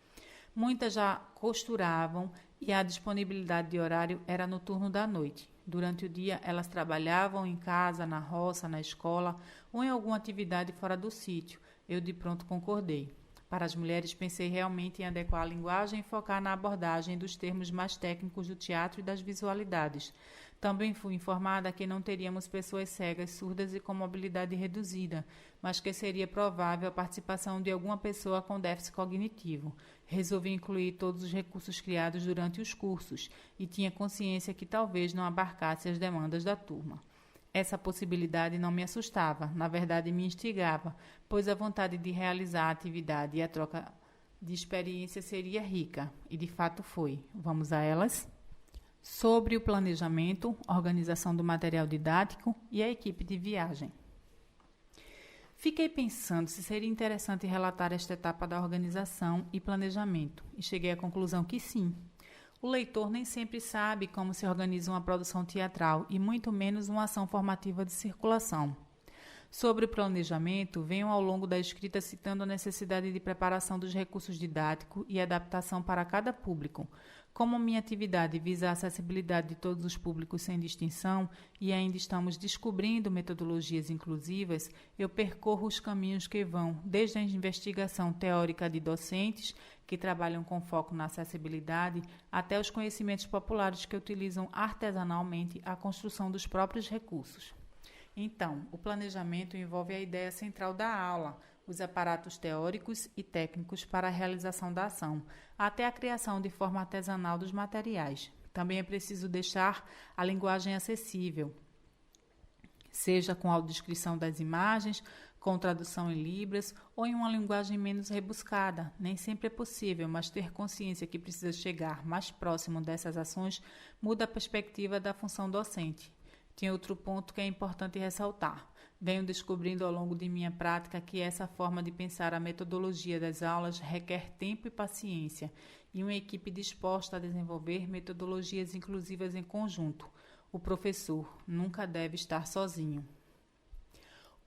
Muitas já costuravam e a disponibilidade de horário era no turno da noite. Durante o dia, elas trabalhavam em casa, na roça, na escola ou em alguma atividade fora do sítio. Eu de pronto concordei. Para as mulheres, pensei realmente em adequar a linguagem e focar na abordagem dos termos mais técnicos do teatro e das visualidades. Também fui informada que não teríamos pessoas cegas, surdas e com mobilidade reduzida, mas que seria provável a participação de alguma pessoa com déficit cognitivo. Resolvi incluir todos os recursos criados durante os cursos e tinha consciência que talvez não abarcasse as demandas da turma. Essa possibilidade não me assustava, na verdade me instigava, pois a vontade de realizar a atividade e a troca de experiência seria rica, e de fato foi. Vamos a elas? Sobre o planejamento, organização do material didático e a equipe de viagem. Fiquei pensando se seria interessante relatar esta etapa da organização e planejamento, e cheguei à conclusão que sim. O leitor nem sempre sabe como se organiza uma produção teatral e muito menos uma ação formativa de circulação. Sobre o planejamento, venho ao longo da escrita citando a necessidade de preparação dos recursos didáticos e adaptação para cada público. Como minha atividade visa a acessibilidade de todos os públicos sem distinção e ainda estamos descobrindo metodologias inclusivas, eu percorro os caminhos que vão desde a investigação teórica de docentes que trabalham com foco na acessibilidade até os conhecimentos populares que utilizam artesanalmente a construção dos próprios recursos. Então, o planejamento envolve a ideia central da aula, os aparatos teóricos e técnicos para a realização da ação, até a criação de forma artesanal dos materiais. Também é preciso deixar a linguagem acessível, seja com audiodescrição das imagens, com tradução em libras ou em uma linguagem menos rebuscada. Nem sempre é possível, mas ter consciência que precisa chegar mais próximo dessas ações muda a perspectiva da função docente. Tem outro ponto que é importante ressaltar. Venho descobrindo ao longo de minha prática que essa forma de pensar a metodologia das aulas requer tempo e paciência e uma equipe disposta a desenvolver metodologias inclusivas em conjunto. O professor nunca deve estar sozinho.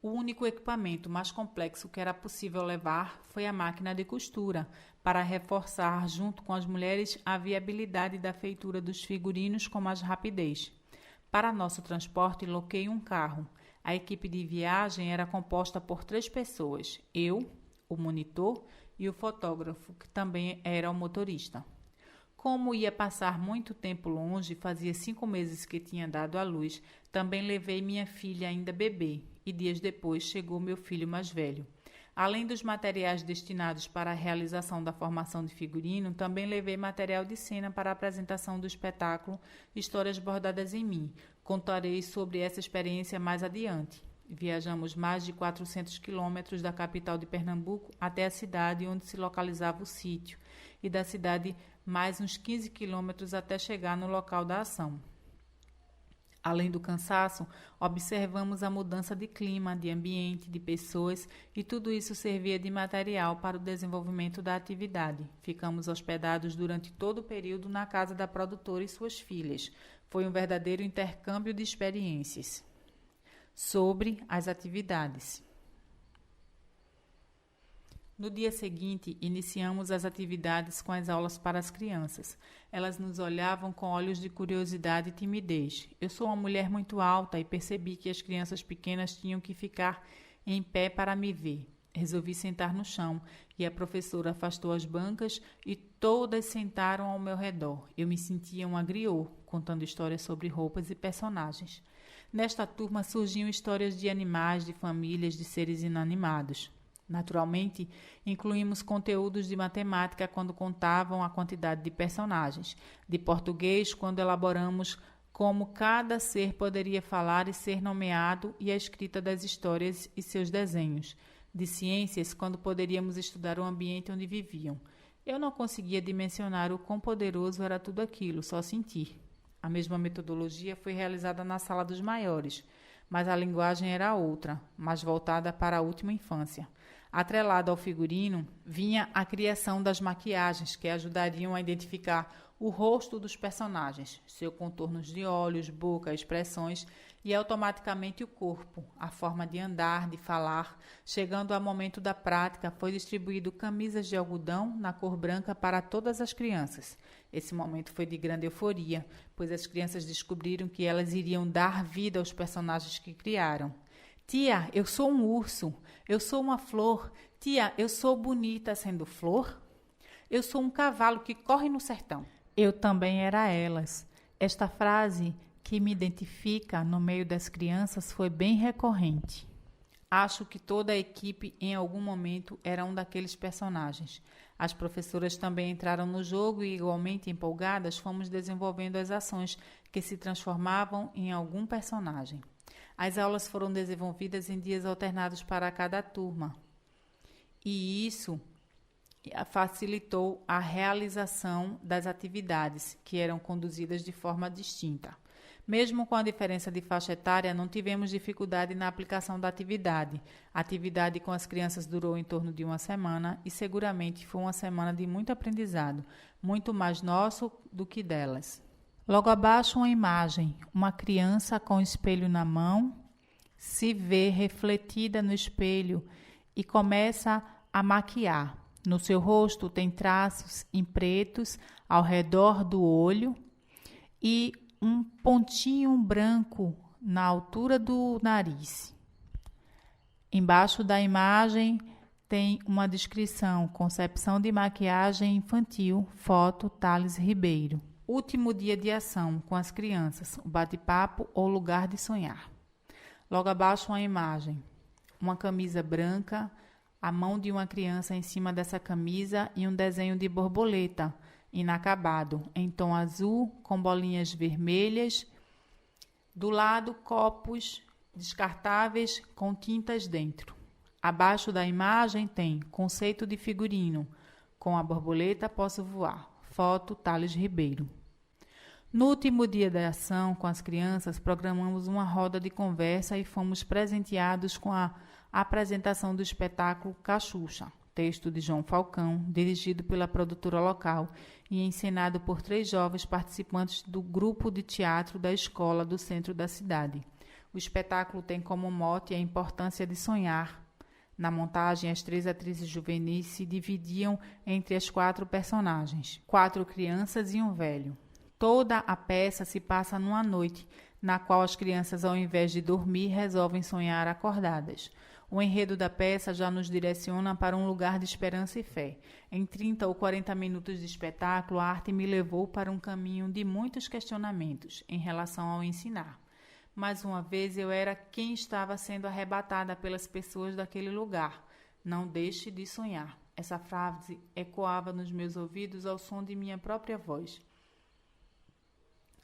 O único equipamento mais complexo que era possível levar foi a máquina de costura, para reforçar, junto com as mulheres, a viabilidade da feitura dos figurinos com mais rapidez. Para nosso transporte, loquei um carro. A equipe de viagem era composta por 3 pessoas, eu, o monitor e o fotógrafo, que também era o motorista. Como ia passar muito tempo longe, fazia 5 meses que tinha dado à luz, também levei minha filha ainda bebê, e dias depois chegou meu filho mais velho. Além dos materiais destinados para a realização da formação de figurino, também levei material de cena para a apresentação do espetáculo Histórias Bordadas em Mim. Contarei sobre essa experiência mais adiante. Viajamos mais de 400 quilômetros da capital de Pernambuco até a cidade onde se localizava o sítio, e da cidade mais uns 15 quilômetros até chegar no local da ação. Além do cansaço, observamos a mudança de clima, de ambiente, de pessoas, e tudo isso servia de material para o desenvolvimento da atividade. Ficamos hospedados durante todo o período na casa da produtora e suas filhas. Foi um verdadeiro intercâmbio de experiências. Sobre as atividades. No dia seguinte, iniciamos as atividades com as aulas para as crianças. Elas nos olhavam com olhos de curiosidade e timidez. Eu sou uma mulher muito alta e percebi que as crianças pequenas tinham que ficar em pé para me ver. Resolvi sentar no chão e a professora afastou as bancas e todas sentaram ao meu redor. Eu me sentia um griot, contando histórias sobre roupas e personagens. Nesta turma surgiam histórias de animais, de famílias, de seres inanimados. Naturalmente, incluímos conteúdos de matemática quando contavam a quantidade de personagens, de português quando elaboramos como cada ser poderia falar e ser nomeado e a escrita das histórias e seus desenhos, de ciências quando poderíamos estudar o ambiente onde viviam. Eu não conseguia dimensionar o quão poderoso era tudo aquilo, só sentir. A mesma metodologia foi realizada na sala dos maiores, mas a linguagem era outra, mais voltada para a última infância. Atrelado ao figurino, vinha a criação das maquiagens, que ajudariam a identificar o rosto dos personagens, seus contornos de olhos, boca, expressões e automaticamente o corpo, a forma de andar, de falar. Chegando ao momento da prática, foi distribuído camisas de algodão na cor branca para todas as crianças. Esse momento foi de grande euforia, pois as crianças descobriram que elas iriam dar vida aos personagens que criaram. Tia, eu sou um urso. Eu sou uma flor. Tia, eu sou bonita sendo flor. Eu sou um cavalo que corre no sertão. Eu também era elas. Esta frase que me identifica no meio das crianças foi bem recorrente. Acho que toda a equipe em algum momento era um daqueles personagens. As professoras também entraram no jogo e, igualmente empolgadas, fomos desenvolvendo as ações que se transformavam em algum personagem. As aulas foram desenvolvidas em dias alternados para cada turma, e isso facilitou a realização das atividades, que eram conduzidas de forma distinta. Mesmo com a diferença de faixa etária, não tivemos dificuldade na aplicação da atividade. A atividade com as crianças durou em torno de 1 semana e seguramente foi uma semana de muito aprendizado, muito mais nosso do que delas. Logo abaixo, uma imagem, uma criança com o espelho na mão, se vê refletida no espelho e começa a maquiar. No seu rosto tem traços em pretos ao redor do olho e um pontinho branco na altura do nariz. Embaixo da imagem tem uma descrição: concepção de maquiagem infantil, foto Thales Ribeiro. Último dia de ação com as crianças, o bate-papo ou lugar de sonhar. Logo abaixo uma imagem, uma camisa branca, a mão de uma criança em cima dessa camisa e um desenho de borboleta inacabado, em tom azul, com bolinhas vermelhas. Do lado, copos descartáveis com tintas dentro. Abaixo da imagem tem conceito de figurino, com a borboleta posso voar. Foto Thales Ribeiro. No último dia da ação com as crianças, programamos uma roda de conversa e fomos presenteados com a apresentação do espetáculo Cachucha, texto de João Falcão, dirigido pela produtora local e encenado por 3 jovens participantes do grupo de teatro da escola do centro da cidade. O espetáculo tem como mote a importância de sonhar. Na montagem, as 3 atrizes juvenis se dividiam entre as 4 personagens, 4 crianças e um velho. Toda a peça se passa numa noite, na qual as crianças, ao invés de dormir, resolvem sonhar acordadas. O enredo da peça já nos direciona para um lugar de esperança e fé. Em 30 ou 40 minutos de espetáculo, a arte me levou para um caminho de muitos questionamentos em relação ao ensinar. Mais uma vez, eu era quem estava sendo arrebatada pelas pessoas daquele lugar. Não deixe de sonhar. Essa frase ecoava nos meus ouvidos ao som de minha própria voz.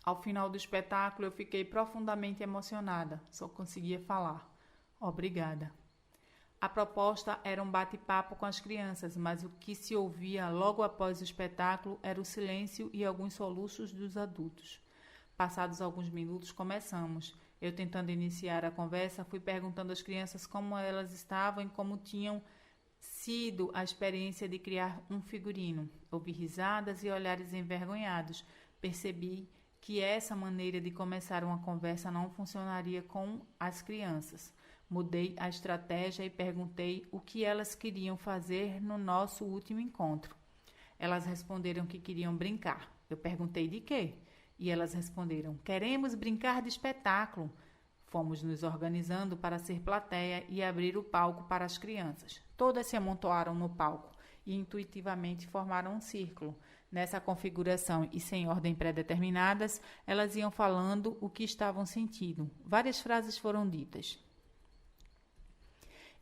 Ao final do espetáculo, eu fiquei profundamente emocionada. Só conseguia falar. Obrigada. A proposta era um bate-papo com as crianças, mas o que se ouvia logo após o espetáculo era o silêncio e alguns soluços dos adultos. Passados alguns minutos, começamos. Eu, tentando iniciar a conversa, fui perguntando às crianças como elas estavam e como tinham sido a experiência de criar um figurino. Ouvi risadas e olhares envergonhados. Percebi que essa maneira de começar uma conversa não funcionaria com as crianças. Mudei a estratégia e perguntei o que elas queriam fazer no nosso último encontro. Elas responderam que queriam brincar. Eu perguntei de quê? E elas responderam: queremos brincar de espetáculo. Fomos nos organizando para ser plateia e abrir o palco para as crianças. Todas se amontoaram no palco e intuitivamente formaram um círculo. Nessa configuração e sem ordem pré-determinadas, elas iam falando o que estavam sentindo. Várias frases foram ditas.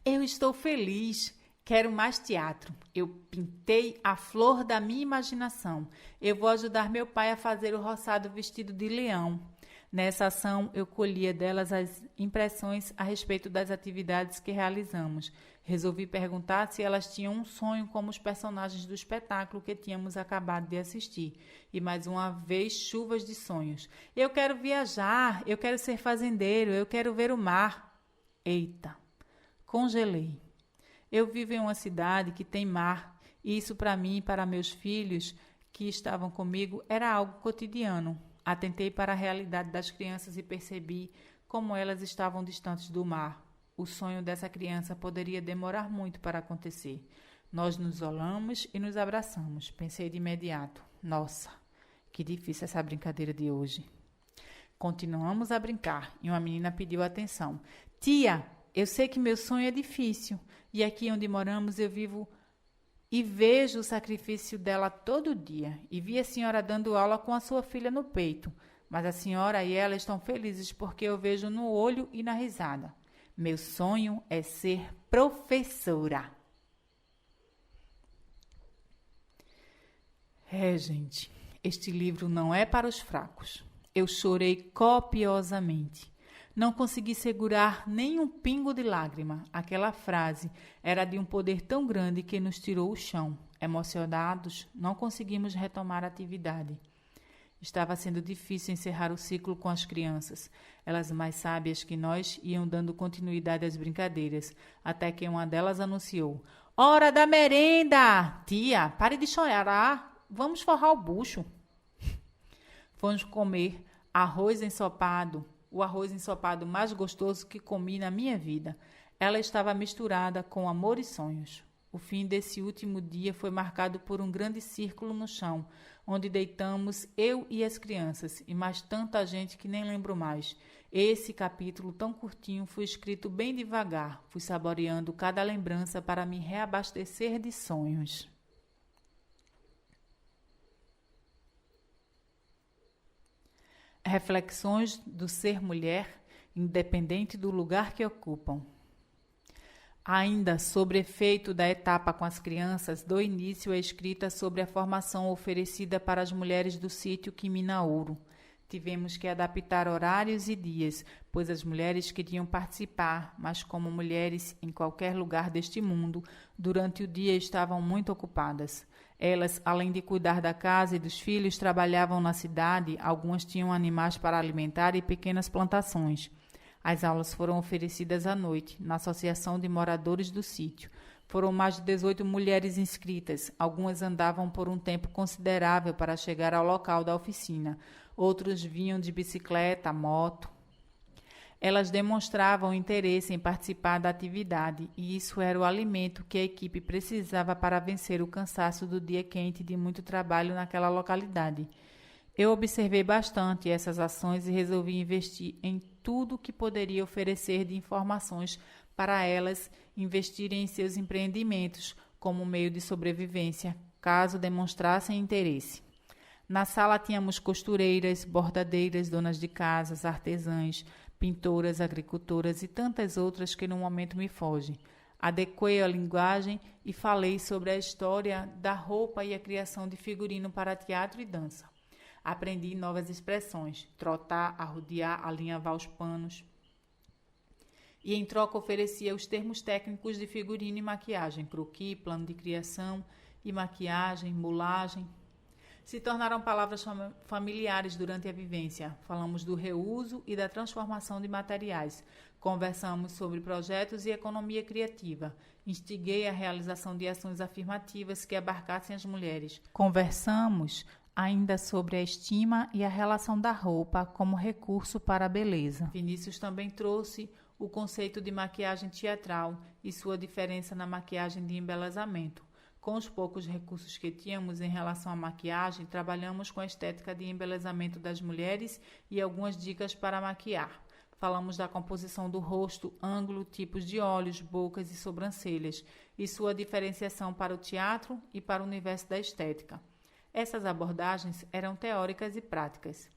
Eu estou feliz. Quero mais teatro. Eu pintei a flor da minha imaginação. Eu vou ajudar meu pai a fazer o roçado vestido de leão. Nessa ação, eu colhia delas as impressões a respeito das atividades que realizamos. Resolvi perguntar se elas tinham um sonho como os personagens do espetáculo que tínhamos acabado de assistir. E mais uma vez, chuvas de sonhos. Eu quero viajar, eu quero ser fazendeiro, eu quero ver o mar. Eita! Congelei. Eu vivo em uma cidade que tem mar, e isso para mim e para meus filhos que estavam comigo era algo cotidiano. Atentei para a realidade das crianças e percebi como elas estavam distantes do mar. O sonho dessa criança poderia demorar muito para acontecer. Nós nos isolamos e nos abraçamos. Pensei de imediato: nossa, que difícil essa brincadeira de hoje. Continuamos a brincar e uma menina pediu atenção. Tia, eu sei que meu sonho é difícil e aqui onde moramos eu vivo e vejo o sacrifício dela todo dia. E vi a senhora dando aula com a sua filha no peito. Mas a senhora e ela estão felizes porque eu vejo no olho e na risada. Meu sonho é ser professora. Gente, este livro não é para os fracos. Eu chorei copiosamente. Não consegui segurar nem um pingo de lágrima. Aquela frase era de um poder tão grande que nos tirou o chão. Emocionados, não conseguimos retomar a atividade. Estava sendo difícil encerrar o ciclo com as crianças. Elas, mais sábias que nós, iam dando continuidade às brincadeiras, até que uma delas anunciou: Hora da merenda! Tia, pare de chorar, vamos forrar o bucho. Fomos comer arroz ensopado, o arroz ensopado mais gostoso que comi na minha vida. Ela estava misturada com amor e sonhos. O fim desse último dia foi marcado por um grande círculo no chão, onde deitamos eu e as crianças, e mais tanta gente que nem lembro mais. Esse capítulo tão curtinho foi escrito bem devagar, fui saboreando cada lembrança para me reabastecer de sonhos. Reflexões do ser mulher, independente do lugar que ocupam. Ainda sobre efeito da etapa com as crianças, dou início à escrita sobre a formação oferecida para as mulheres do sítio Quiminaouro. Tivemos que adaptar horários e dias, pois as mulheres queriam participar, mas como mulheres em qualquer lugar deste mundo, durante o dia estavam muito ocupadas. Elas, além de cuidar da casa e dos filhos, trabalhavam na cidade, algumas tinham animais para alimentar e pequenas plantações. As aulas foram oferecidas à noite, na Associação de Moradores do Sítio. Foram mais de 18 mulheres inscritas. Algumas andavam por um tempo considerável para chegar ao local da oficina. Outros vinham de bicicleta, moto. Elas demonstravam interesse em participar da atividade, e isso era o alimento que a equipe precisava para vencer o cansaço do dia quente de muito trabalho naquela localidade. Eu observei bastante essas ações e resolvi investir em tudo que poderia oferecer de informações para elas investirem em seus empreendimentos como meio de sobrevivência, caso demonstrassem interesse. Na sala tínhamos costureiras, bordadeiras, donas de casas, artesãs, pintoras, agricultoras e tantas outras que no momento me fogem. Adequei a linguagem e falei sobre a história da roupa e a criação de figurino para teatro e dança. Aprendi novas expressões, trotar, arrodear, alinhavar os panos. E em troca oferecia os termos técnicos de figurino e maquiagem, croquis, plano de criação e maquiagem, mulagem. Se tornaram palavras familiares durante a vivência. Falamos do reuso e da transformação de materiais. Conversamos sobre projetos e economia criativa. Instiguei a realização de ações afirmativas que abarcassem as mulheres. Conversamos ainda sobre a estima e a relação da roupa como recurso para a beleza. Vinícius também trouxe o conceito de maquiagem teatral e sua diferença na maquiagem de embelezamento. Com os poucos recursos que tínhamos em relação à maquiagem, trabalhamos com a estética de embelezamento das mulheres e algumas dicas para maquiar. Falamos da composição do rosto, ângulo, tipos de olhos, bocas e sobrancelhas, e sua diferenciação para o teatro e para o universo da estética. Essas abordagens eram teóricas e práticas.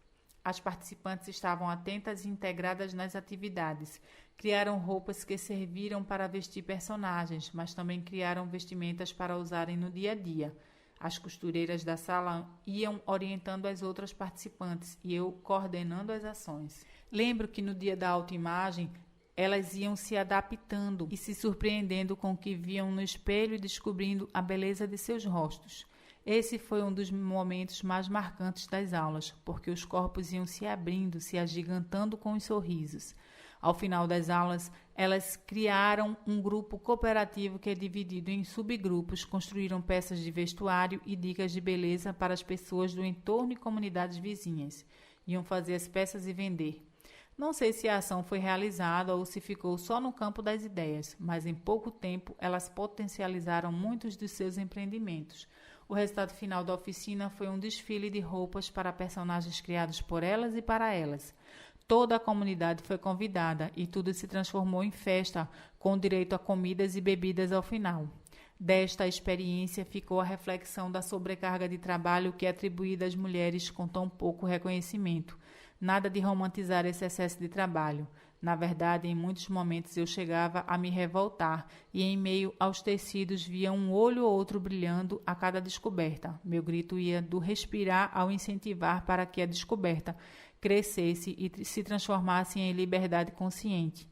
As participantes estavam atentas e integradas nas atividades. Criaram roupas que serviram para vestir personagens, mas também criaram vestimentas para usarem no dia a dia. As costureiras da sala iam orientando as outras participantes e eu coordenando as ações. Lembro que no dia da autoimagem, elas iam se adaptando e se surpreendendo com o que viam no espelho e descobrindo a beleza de seus rostos. Esse foi um dos momentos mais marcantes das aulas, porque os corpos iam se abrindo, se agigantando com os sorrisos. Ao final das aulas, elas criaram um grupo cooperativo que é dividido em subgrupos, construíram peças de vestuário e dicas de beleza para as pessoas do entorno e comunidades vizinhas. Iam fazer as peças e vender. Não sei se a ação foi realizada ou se ficou só no campo das ideias, mas em pouco tempo elas potencializaram muitos dos seus empreendimentos. O resultado final da oficina foi um desfile de roupas para personagens criados por elas e para elas. Toda a comunidade foi convidada e tudo se transformou em festa, com direito a comidas e bebidas ao final. Desta experiência ficou a reflexão da sobrecarga de trabalho que é atribuída às mulheres com tão pouco reconhecimento. Nada de romantizar esse excesso de trabalho. Na verdade, em muitos momentos eu chegava a me revoltar e em meio aos tecidos via um olho ou outro brilhando a cada descoberta. Meu grito ia do respirar ao incentivar para que a descoberta crescesse e se transformasse em liberdade consciente.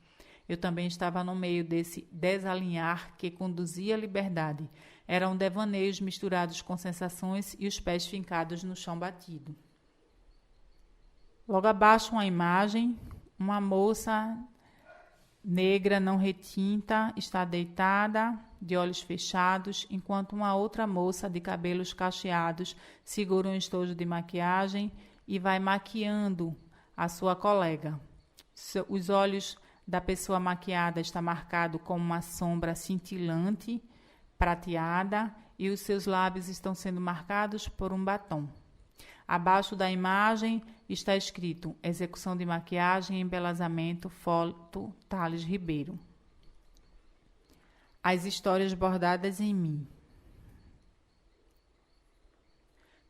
Eu também estava no meio desse desalinhar que conduzia à liberdade. Eram devaneios misturados com sensações e os pés fincados no chão batido. Logo abaixo uma imagem, uma moça negra não retinta está deitada, de olhos fechados, enquanto uma outra moça de cabelos cacheados segura um estojo de maquiagem e vai maquiando a sua colega. Os olhos da pessoa maquiada estão marcados com uma sombra cintilante, prateada, e os seus lábios estão sendo marcados por um batom. Abaixo da imagem está escrito Execução de maquiagem e embelezamento, foto Thales Ribeiro. As histórias bordadas em mim.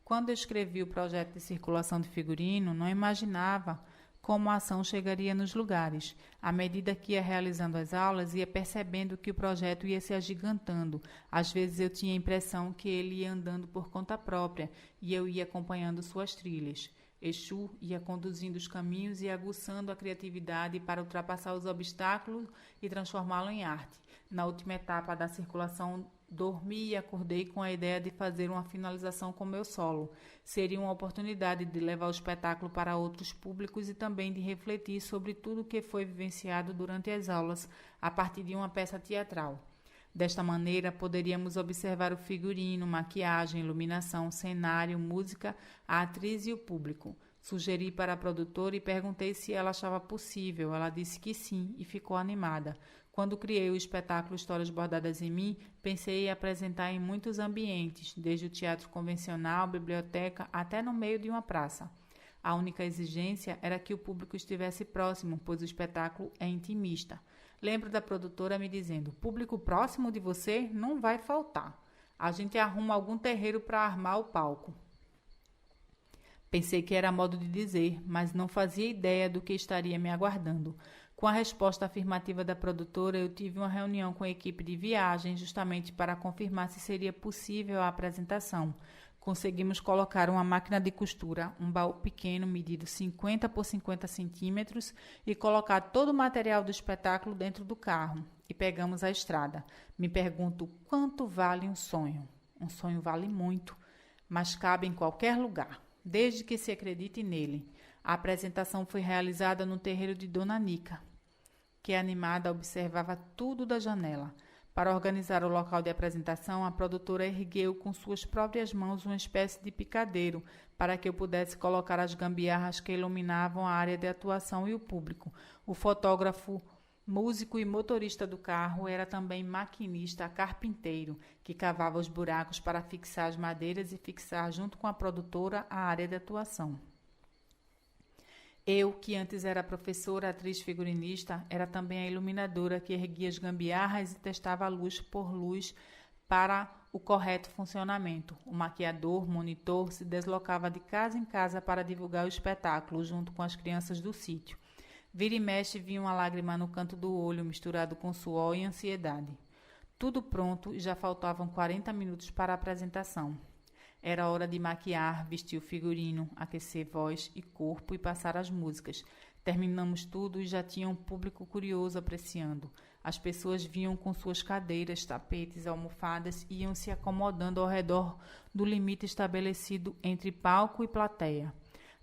Quando eu escrevi o projeto de circulação de figurino, não imaginava como a ação chegaria nos lugares. À medida que ia realizando as aulas, ia percebendo que o projeto ia se agigantando. Às vezes eu tinha a impressão que ele ia andando por conta própria e eu ia acompanhando suas trilhas. Exu ia conduzindo os caminhos e aguçando a criatividade para ultrapassar os obstáculos e transformá-lo em arte. Na última etapa da circulação, dormi e acordei com a ideia de fazer uma finalização com meu solo. Seria uma oportunidade de levar o espetáculo para outros públicos e também de refletir sobre tudo o que foi vivenciado durante as aulas a partir de uma peça teatral. Desta maneira, poderíamos observar o figurino, maquiagem, iluminação, cenário, música, a atriz e o público. Sugeri para a produtora e perguntei se ela achava possível. Ela disse que sim e ficou animada. Quando criei o espetáculo Histórias Bordadas em Mim, pensei em apresentar em muitos ambientes, desde o teatro convencional, biblioteca, até no meio de uma praça. A única exigência era que o público estivesse próximo, pois o espetáculo é intimista. Lembro da produtora me dizendo: público próximo de você não vai faltar. A gente arruma algum terreiro para armar o palco. Pensei que era modo de dizer, mas não fazia ideia do que estaria me aguardando. Com a resposta afirmativa da produtora, eu tive uma reunião com a equipe de viagem justamente para confirmar se seria possível a apresentação. Conseguimos colocar uma máquina de costura, um baú pequeno medido 50 por 50 centímetros e colocar todo o material do espetáculo dentro do carro. E pegamos a estrada. Me pergunto quanto vale um sonho. Um sonho vale muito, mas cabe em qualquer lugar, desde que se acredite nele. A apresentação foi realizada no terreiro de Dona Nica, que animada observava tudo da janela. Para organizar o local de apresentação, a produtora ergueu com suas próprias mãos uma espécie de picadeiro para que eu pudesse colocar as gambiarras que iluminavam a área de atuação e o público. O fotógrafo, músico e motorista do carro era também maquinista carpinteiro, que cavava os buracos para fixar as madeiras e fixar junto com a produtora a área de atuação. Eu, que antes era professora, atriz figurinista, era também a iluminadora que erguia as gambiarras e testava luz por luz para o correto funcionamento. O maquiador, monitor, se deslocava de casa em casa para divulgar o espetáculo, junto com as crianças do sítio. Vira e mexe vinha uma lágrima no canto do olho, misturado com suor e ansiedade. Tudo pronto e já faltavam 40 minutos para a apresentação. Era hora de maquiar, vestir o figurino, aquecer voz e corpo e passar as músicas. Terminamos tudo e já tinha um público curioso apreciando. As pessoas vinham com suas cadeiras, tapetes, almofadas e iam se acomodando ao redor do limite estabelecido entre palco e plateia.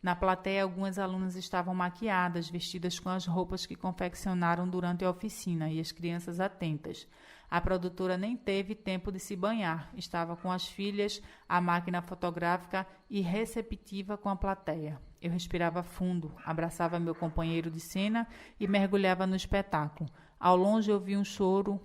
Na plateia, algumas alunas estavam maquiadas, vestidas com as roupas que confeccionaram durante a oficina, e as crianças atentas. A produtora nem teve tempo de se banhar. Estava com as filhas, a máquina fotográfica e receptiva com a plateia. Eu respirava fundo, abraçava meu companheiro de cena e mergulhava no espetáculo. Ao longe ouvi um choro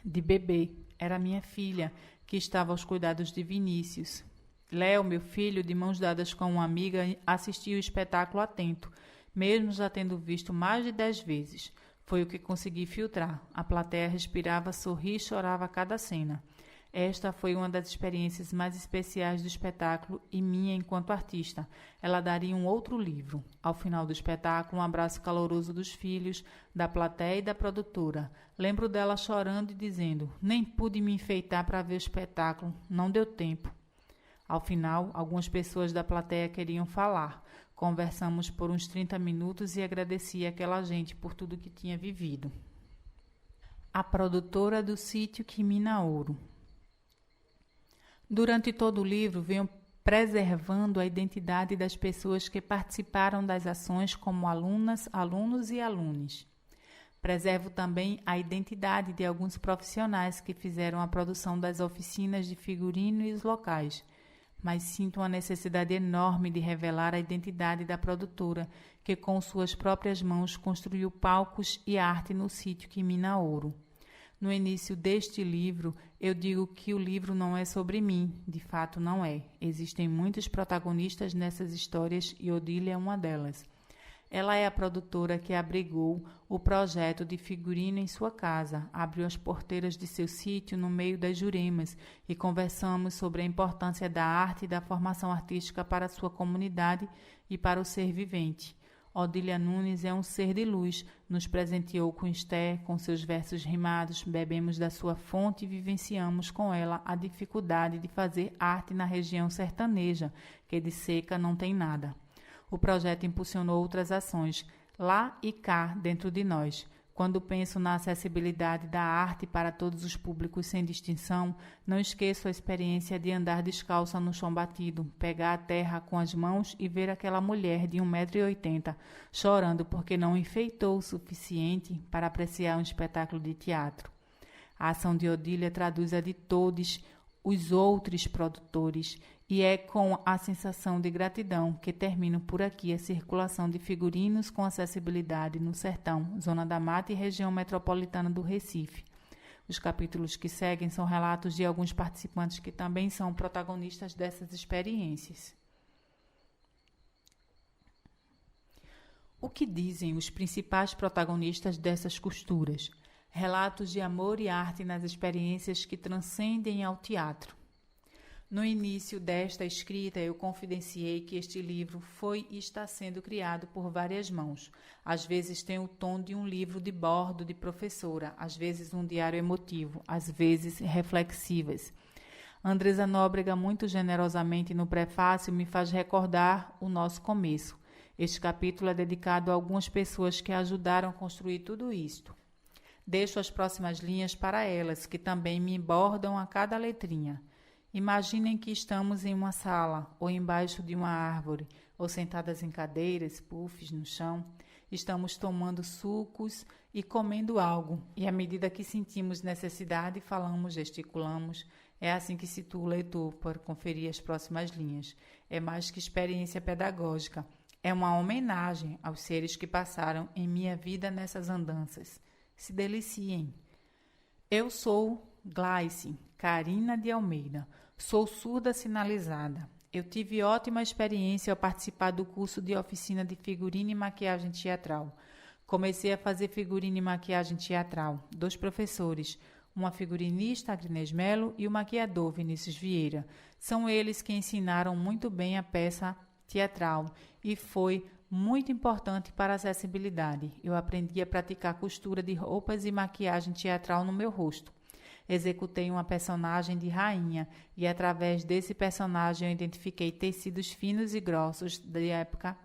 de bebê. Era minha filha, que estava aos cuidados de Vinícius. Léo, meu filho, de mãos dadas com uma amiga, assistia o espetáculo atento, mesmo já tendo visto mais de 10 vezes. Foi o que consegui filtrar. A plateia respirava, sorria e chorava a cada cena. Esta foi uma das experiências mais especiais do espetáculo e minha enquanto artista. Ela daria um outro livro. Ao final do espetáculo, um abraço caloroso dos filhos, da plateia e da produtora. Lembro dela chorando e dizendo: nem pude me enfeitar para ver o espetáculo, não deu tempo. Ao final, algumas pessoas da plateia queriam falar. Conversamos por uns 30 minutos e agradeci àquela gente por tudo que tinha vivido. A produtora do sítio Quiminaouro. Durante todo o livro, venho preservando a identidade das pessoas que participaram das ações como alunas, alunos e alunes. Preservo também a identidade de alguns profissionais que fizeram a produção das oficinas de figurino e os locais, mas sinto uma necessidade enorme de revelar a identidade da produtora, que com suas próprias mãos construiu palcos e arte no sítio Quiminaouro. No início deste livro, eu digo que o livro não é sobre mim, de fato não é. Existem muitos protagonistas nessas histórias e Odília é uma delas. Ela é a produtora que abrigou o projeto de figurino em sua casa, abriu as porteiras de seu sítio no meio das Juremas e conversamos sobre a importância da arte e da formação artística para sua comunidade e para o ser vivente. Odília Nunes é um ser de luz, nos presenteou com Esther, com seus versos rimados, bebemos da sua fonte e vivenciamos com ela a dificuldade de fazer arte na região sertaneja, que de seca não tem nada. O projeto impulsionou outras ações, lá e cá, dentro de nós. Quando penso na acessibilidade da arte para todos os públicos sem distinção, não esqueço a experiência de andar descalça no chão batido, pegar a terra com as mãos e ver aquela mulher de 1,80 m chorando porque não enfeitou o suficiente para apreciar um espetáculo de teatro. A ação de Odília traduz a de todos os outros produtores E é com a sensação de gratidão que termino por aqui a circulação de figurinos com acessibilidade no Sertão, Zona da Mata e região metropolitana do Recife. Os capítulos que seguem são relatos de alguns participantes que também são protagonistas dessas experiências. O que dizem os principais protagonistas dessas costuras? Relatos de amor e arte nas experiências que transcendem ao teatro. No início desta escrita, eu confidenciei que este livro foi e está sendo criado por várias mãos. Às vezes tem o tom de um livro de bordo de professora, às vezes um diário emotivo, às vezes reflexivas. Andresa Nóbrega, muito generosamente no prefácio, me faz recordar o nosso começo. Este capítulo é dedicado a algumas pessoas que ajudaram a construir tudo isto. Deixo as próximas linhas para elas, que também me bordam a cada letrinha. Imaginem que estamos em uma sala, ou embaixo de uma árvore, ou sentadas em cadeiras, puffs no chão. Estamos tomando sucos e comendo algo, e à medida que sentimos necessidade, falamos, gesticulamos. É assim que situa o leitor para conferir as próximas linhas. É mais que experiência pedagógica. É uma homenagem aos seres que passaram em minha vida nessas andanças. Se deliciem. Eu sou Gleice Carina de Almeida. Sou surda sinalizada. Eu tive ótima experiência ao participar do curso de oficina de figurino e maquiagem teatral. Comecei a fazer figurino e maquiagem teatral. 2 professores, uma figurinista, Agnes Melo, e o maquiador, Vinícius Vieira. São eles que ensinaram muito bem a peça teatral e foi muito importante para a acessibilidade. Eu aprendi a praticar costura de roupas e maquiagem teatral no meu rosto. Executei uma personagem de rainha e, através desse personagem, eu identifiquei tecidos finos e grossos da época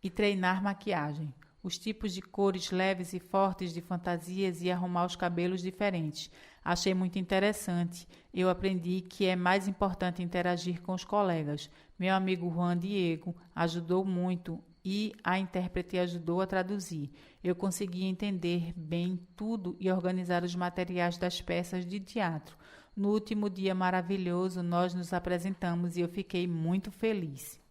e treinar maquiagem. Os tipos de cores leves e fortes de fantasias e arrumar os cabelos diferentes. Achei muito interessante. Eu aprendi que é mais importante interagir com os colegas. Meu amigo Juan Diego ajudou muito e a intérprete ajudou a traduzir. Eu consegui entender bem tudo e organizar os materiais das peças de teatro. No último dia maravilhoso, nós nos apresentamos e eu fiquei muito feliz.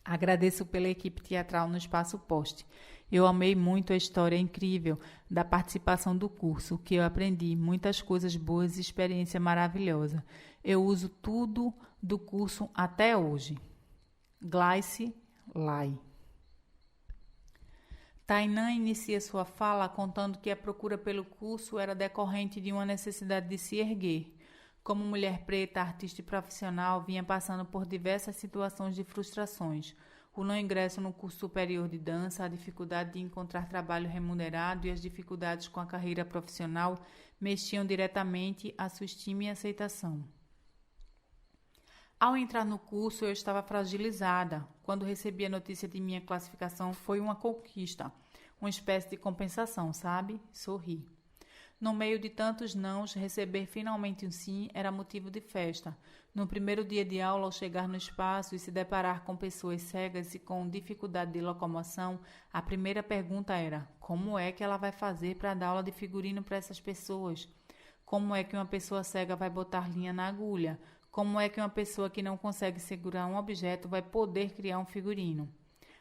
Agradeço pela equipe teatral no Espaço Poste. Eu amei muito a história incrível da participação do curso, que eu aprendi muitas coisas boas e experiência maravilhosa. Eu uso tudo do curso até hoje. Gleice Lai. Tainã inicia sua fala contando que a procura pelo curso era decorrente de uma necessidade de se erguer. Como mulher preta, artista e profissional, vinha passando por diversas situações de frustrações. O não ingresso no curso superior de dança, a dificuldade de encontrar trabalho remunerado e as dificuldades com a carreira profissional mexiam diretamente a sua estima e aceitação. Ao entrar no curso, eu estava fragilizada. Quando recebi a notícia de minha classificação, foi uma conquista, uma espécie de compensação, sabe? Sorri. No meio de tantos nãos, receber finalmente um sim era motivo de festa. No primeiro dia de aula, ao chegar no espaço e se deparar com pessoas cegas e com dificuldade de locomoção, a primeira pergunta era: como é que ela vai fazer para dar aula de figurino para essas pessoas? Como é que uma pessoa cega vai botar linha na agulha? Como é que uma pessoa que não consegue segurar um objeto vai poder criar um figurino?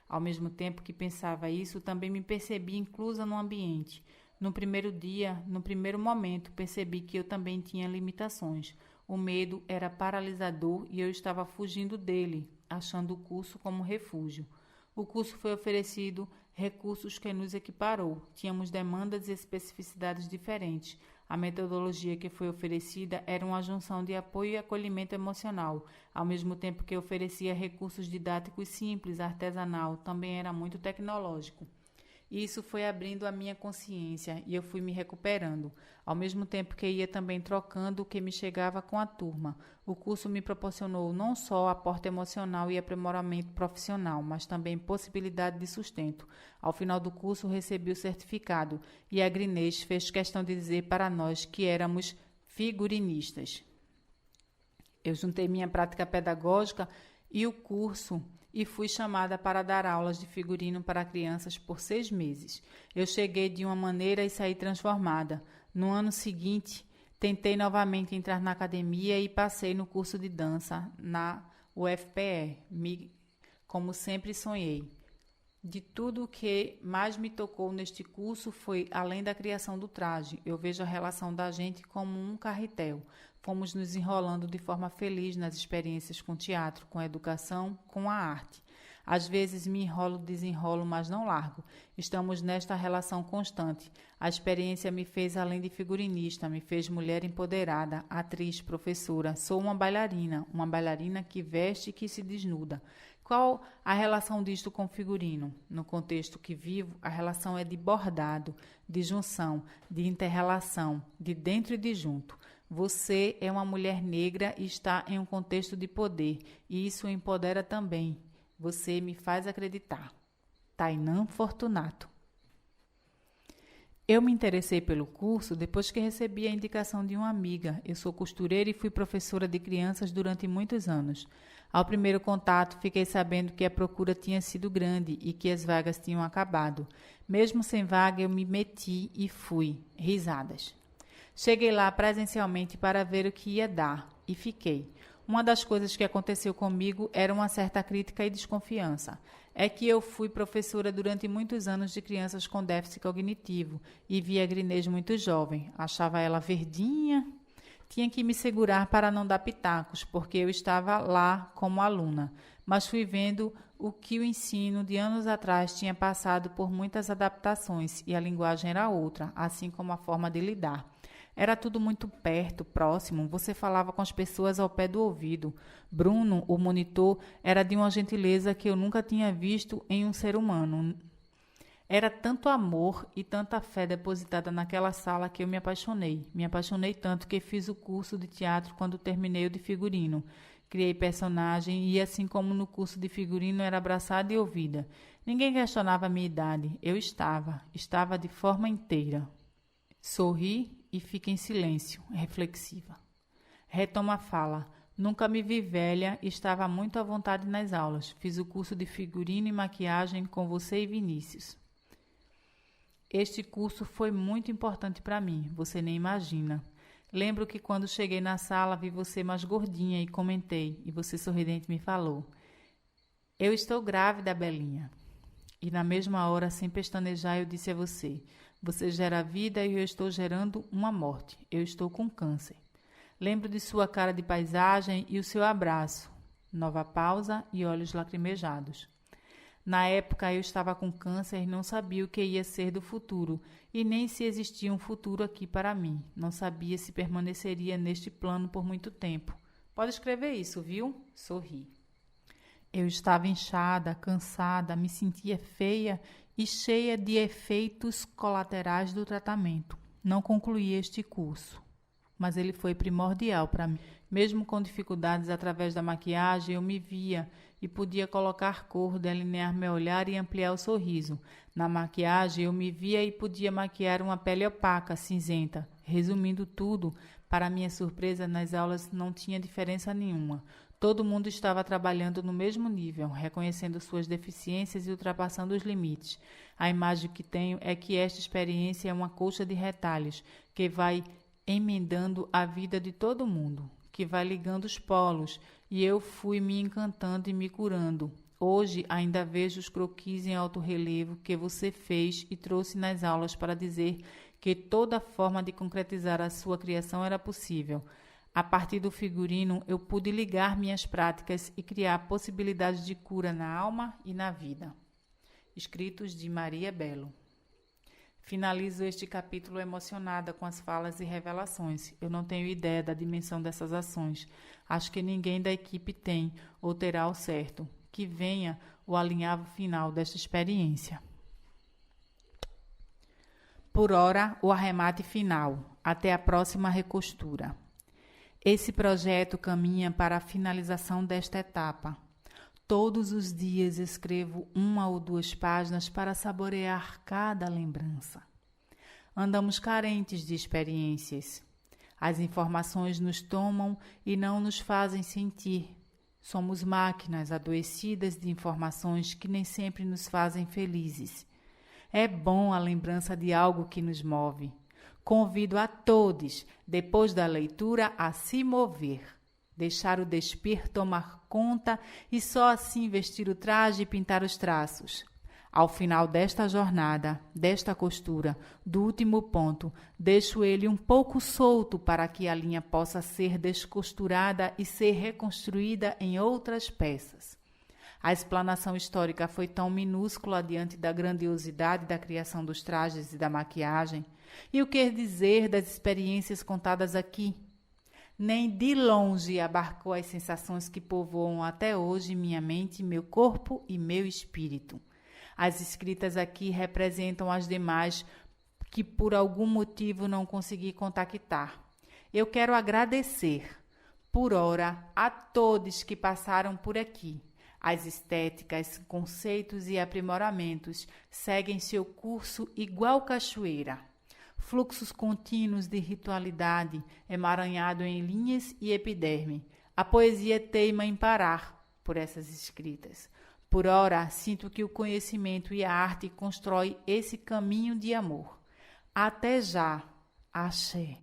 Ao mesmo tempo que pensava isso, também me percebi inclusa no ambiente. No primeiro dia, no primeiro momento, percebi que eu também tinha limitações. O medo era paralisador e eu estava fugindo dele, achando o curso como refúgio. O curso foi oferecido recursos que nos equiparou. Tínhamos demandas e especificidades diferentes. A metodologia que foi oferecida era uma junção de apoio e acolhimento emocional, ao mesmo tempo que oferecia recursos didáticos simples, artesanal, também era muito tecnológico. Isso foi abrindo a minha consciência e eu fui me recuperando, ao mesmo tempo que ia também trocando o que me chegava com a turma. O curso me proporcionou não só aporte emocional e aprimoramento profissional, mas também possibilidade de sustento. Ao final do curso, recebi o certificado e a Grinês fez questão de dizer para nós que éramos figurinistas. Eu juntei minha prática pedagógica e o curso e fui chamada para dar aulas de figurino para crianças por 6 meses. Eu cheguei de uma maneira e saí transformada. No ano seguinte, Tentei novamente entrar na academia e passei no curso de dança na UFPE, como sempre sonhei. De tudo o que mais me tocou neste curso foi, além da criação do traje, eu vejo a relação da gente como um carretel. Fomos nos enrolando de forma feliz nas experiências com teatro, com a educação, com a arte. Às vezes me enrolo, desenrolo, mas não largo. Estamos nesta relação constante. A experiência me fez além de figurinista, me fez mulher empoderada, atriz, professora. Sou uma bailarina que veste e que se desnuda. Qual a relação disto com o figurino? No contexto que vivo, a relação é de bordado, de junção, de interrelação, de dentro e de junto. Você é uma mulher negra e está em um contexto de poder, e isso o empodera também. Você me faz acreditar. Tainã Fortunato. Eu me interessei pelo curso depois que recebi a indicação de uma amiga. Eu sou costureira e fui professora de crianças durante muitos anos. Ao primeiro contato, fiquei sabendo que a procura tinha sido grande e que as vagas tinham acabado. Mesmo sem vaga, eu me meti e fui. Risadas. Cheguei lá presencialmente para ver o que ia dar e fiquei. Uma das coisas que aconteceu comigo era uma certa crítica e desconfiança. É que eu fui professora durante muitos anos de crianças com déficit cognitivo e via a Grinês muito jovem. Achava ela verdinha. Tinha que me segurar para não dar pitacos, porque eu estava lá como aluna. Mas fui vendo o que o ensino de anos atrás tinha passado por muitas adaptações e a linguagem era outra, assim como a forma de lidar. Era tudo muito perto, próximo, você falava com as pessoas ao pé do ouvido. Bruno, o monitor, era de uma gentileza que eu nunca tinha visto em um ser humano. Era tanto amor e tanta fé depositada naquela sala que eu me apaixonei. Me apaixonei tanto que fiz o curso de teatro quando terminei o de figurino. Criei personagem e, assim como no curso de figurino, era abraçada e ouvida. Ninguém questionava a minha idade. Eu estava de forma inteira. Sorri e fica em silêncio, reflexiva. Retoma a fala. Nunca me vi velha e estava muito à vontade nas aulas. Fiz o curso de figurino e maquiagem com você e Vinícius. Este curso foi muito importante para mim, você nem imagina. Lembro que quando cheguei na sala vi você mais gordinha e comentei, e você sorridente me falou: eu estou grávida, Belinha. E na mesma hora, sem pestanejar, eu disse a você: você gera vida e eu estou gerando uma morte. Eu estou com câncer. Lembro de sua cara de paisagem e o seu abraço. Nova pausa e olhos lacrimejados. Na época eu estava com câncer e não sabia o que ia ser do futuro, e nem se existia um futuro aqui para mim. Não sabia se permaneceria neste plano por muito tempo. Pode escrever isso, viu? Sorri. Eu estava inchada, cansada, me sentia feia e cheia de efeitos colaterais do tratamento. Não concluí este curso, mas ele foi primordial para mim. Mesmo com dificuldades através da maquiagem, eu me via e podia colocar cor, delinear meu olhar e ampliar o sorriso. Na maquiagem, eu me via e podia maquiar uma pele opaca, cinzenta. Resumindo tudo, para minha surpresa, nas aulas não tinha diferença nenhuma. Todo mundo estava trabalhando no mesmo nível, reconhecendo suas deficiências e ultrapassando os limites. A imagem que tenho é que esta experiência é uma colcha de retalhos que vai emendando a vida de todo mundo, que vai ligando os polos, e eu fui me encantando e me curando. Hoje ainda vejo os croquis em alto relevo que você fez e trouxe nas aulas para dizer que toda forma de concretizar a sua criação era possível. A partir do figurino, eu pude ligar minhas práticas e criar possibilidades de cura na alma e na vida. Escritos de Maria Belo. Finalizo este capítulo emocionada com as falas e revelações. Eu não tenho ideia da dimensão dessas ações. Acho que ninguém da equipe tem ou terá ao certo. Que venha o alinhavo final desta experiência. Por ora, o arremate final. Até a próxima recostura. Esse projeto caminha para a finalização desta etapa. Todos os dias escrevo 1 ou 2 páginas para saborear cada lembrança. Andamos carentes de experiências. As informações nos tomam e não nos fazem sentir. Somos máquinas adoecidas de informações que nem sempre nos fazem felizes. É bom a lembrança de algo que nos move. Convido a todos, depois da leitura, a se mover, deixar o despir tomar conta e só assim vestir o traje e pintar os traços. Ao final desta jornada, desta costura, do último ponto, deixo ele um pouco solto para que a linha possa ser descosturada e ser reconstruída em outras peças. A explanação histórica foi tão minúscula diante da grandiosidade da criação dos trajes e da maquiagem. E o que dizer das experiências contadas aqui? Nem de longe abarcou as sensações que povoam até hoje minha mente, meu corpo e meu espírito. As escritas aqui representam as demais que por algum motivo não consegui contactar. Eu quero agradecer, por ora, a todos que passaram por aqui. As estéticas, conceitos e aprimoramentos seguem seu curso igual cachoeira. Fluxos contínuos de ritualidade, emaranhado em linhas e epiderme. A poesia teima em parar por essas escritas. Por ora, sinto que o conhecimento e a arte constroem esse caminho de amor. Até já, axé.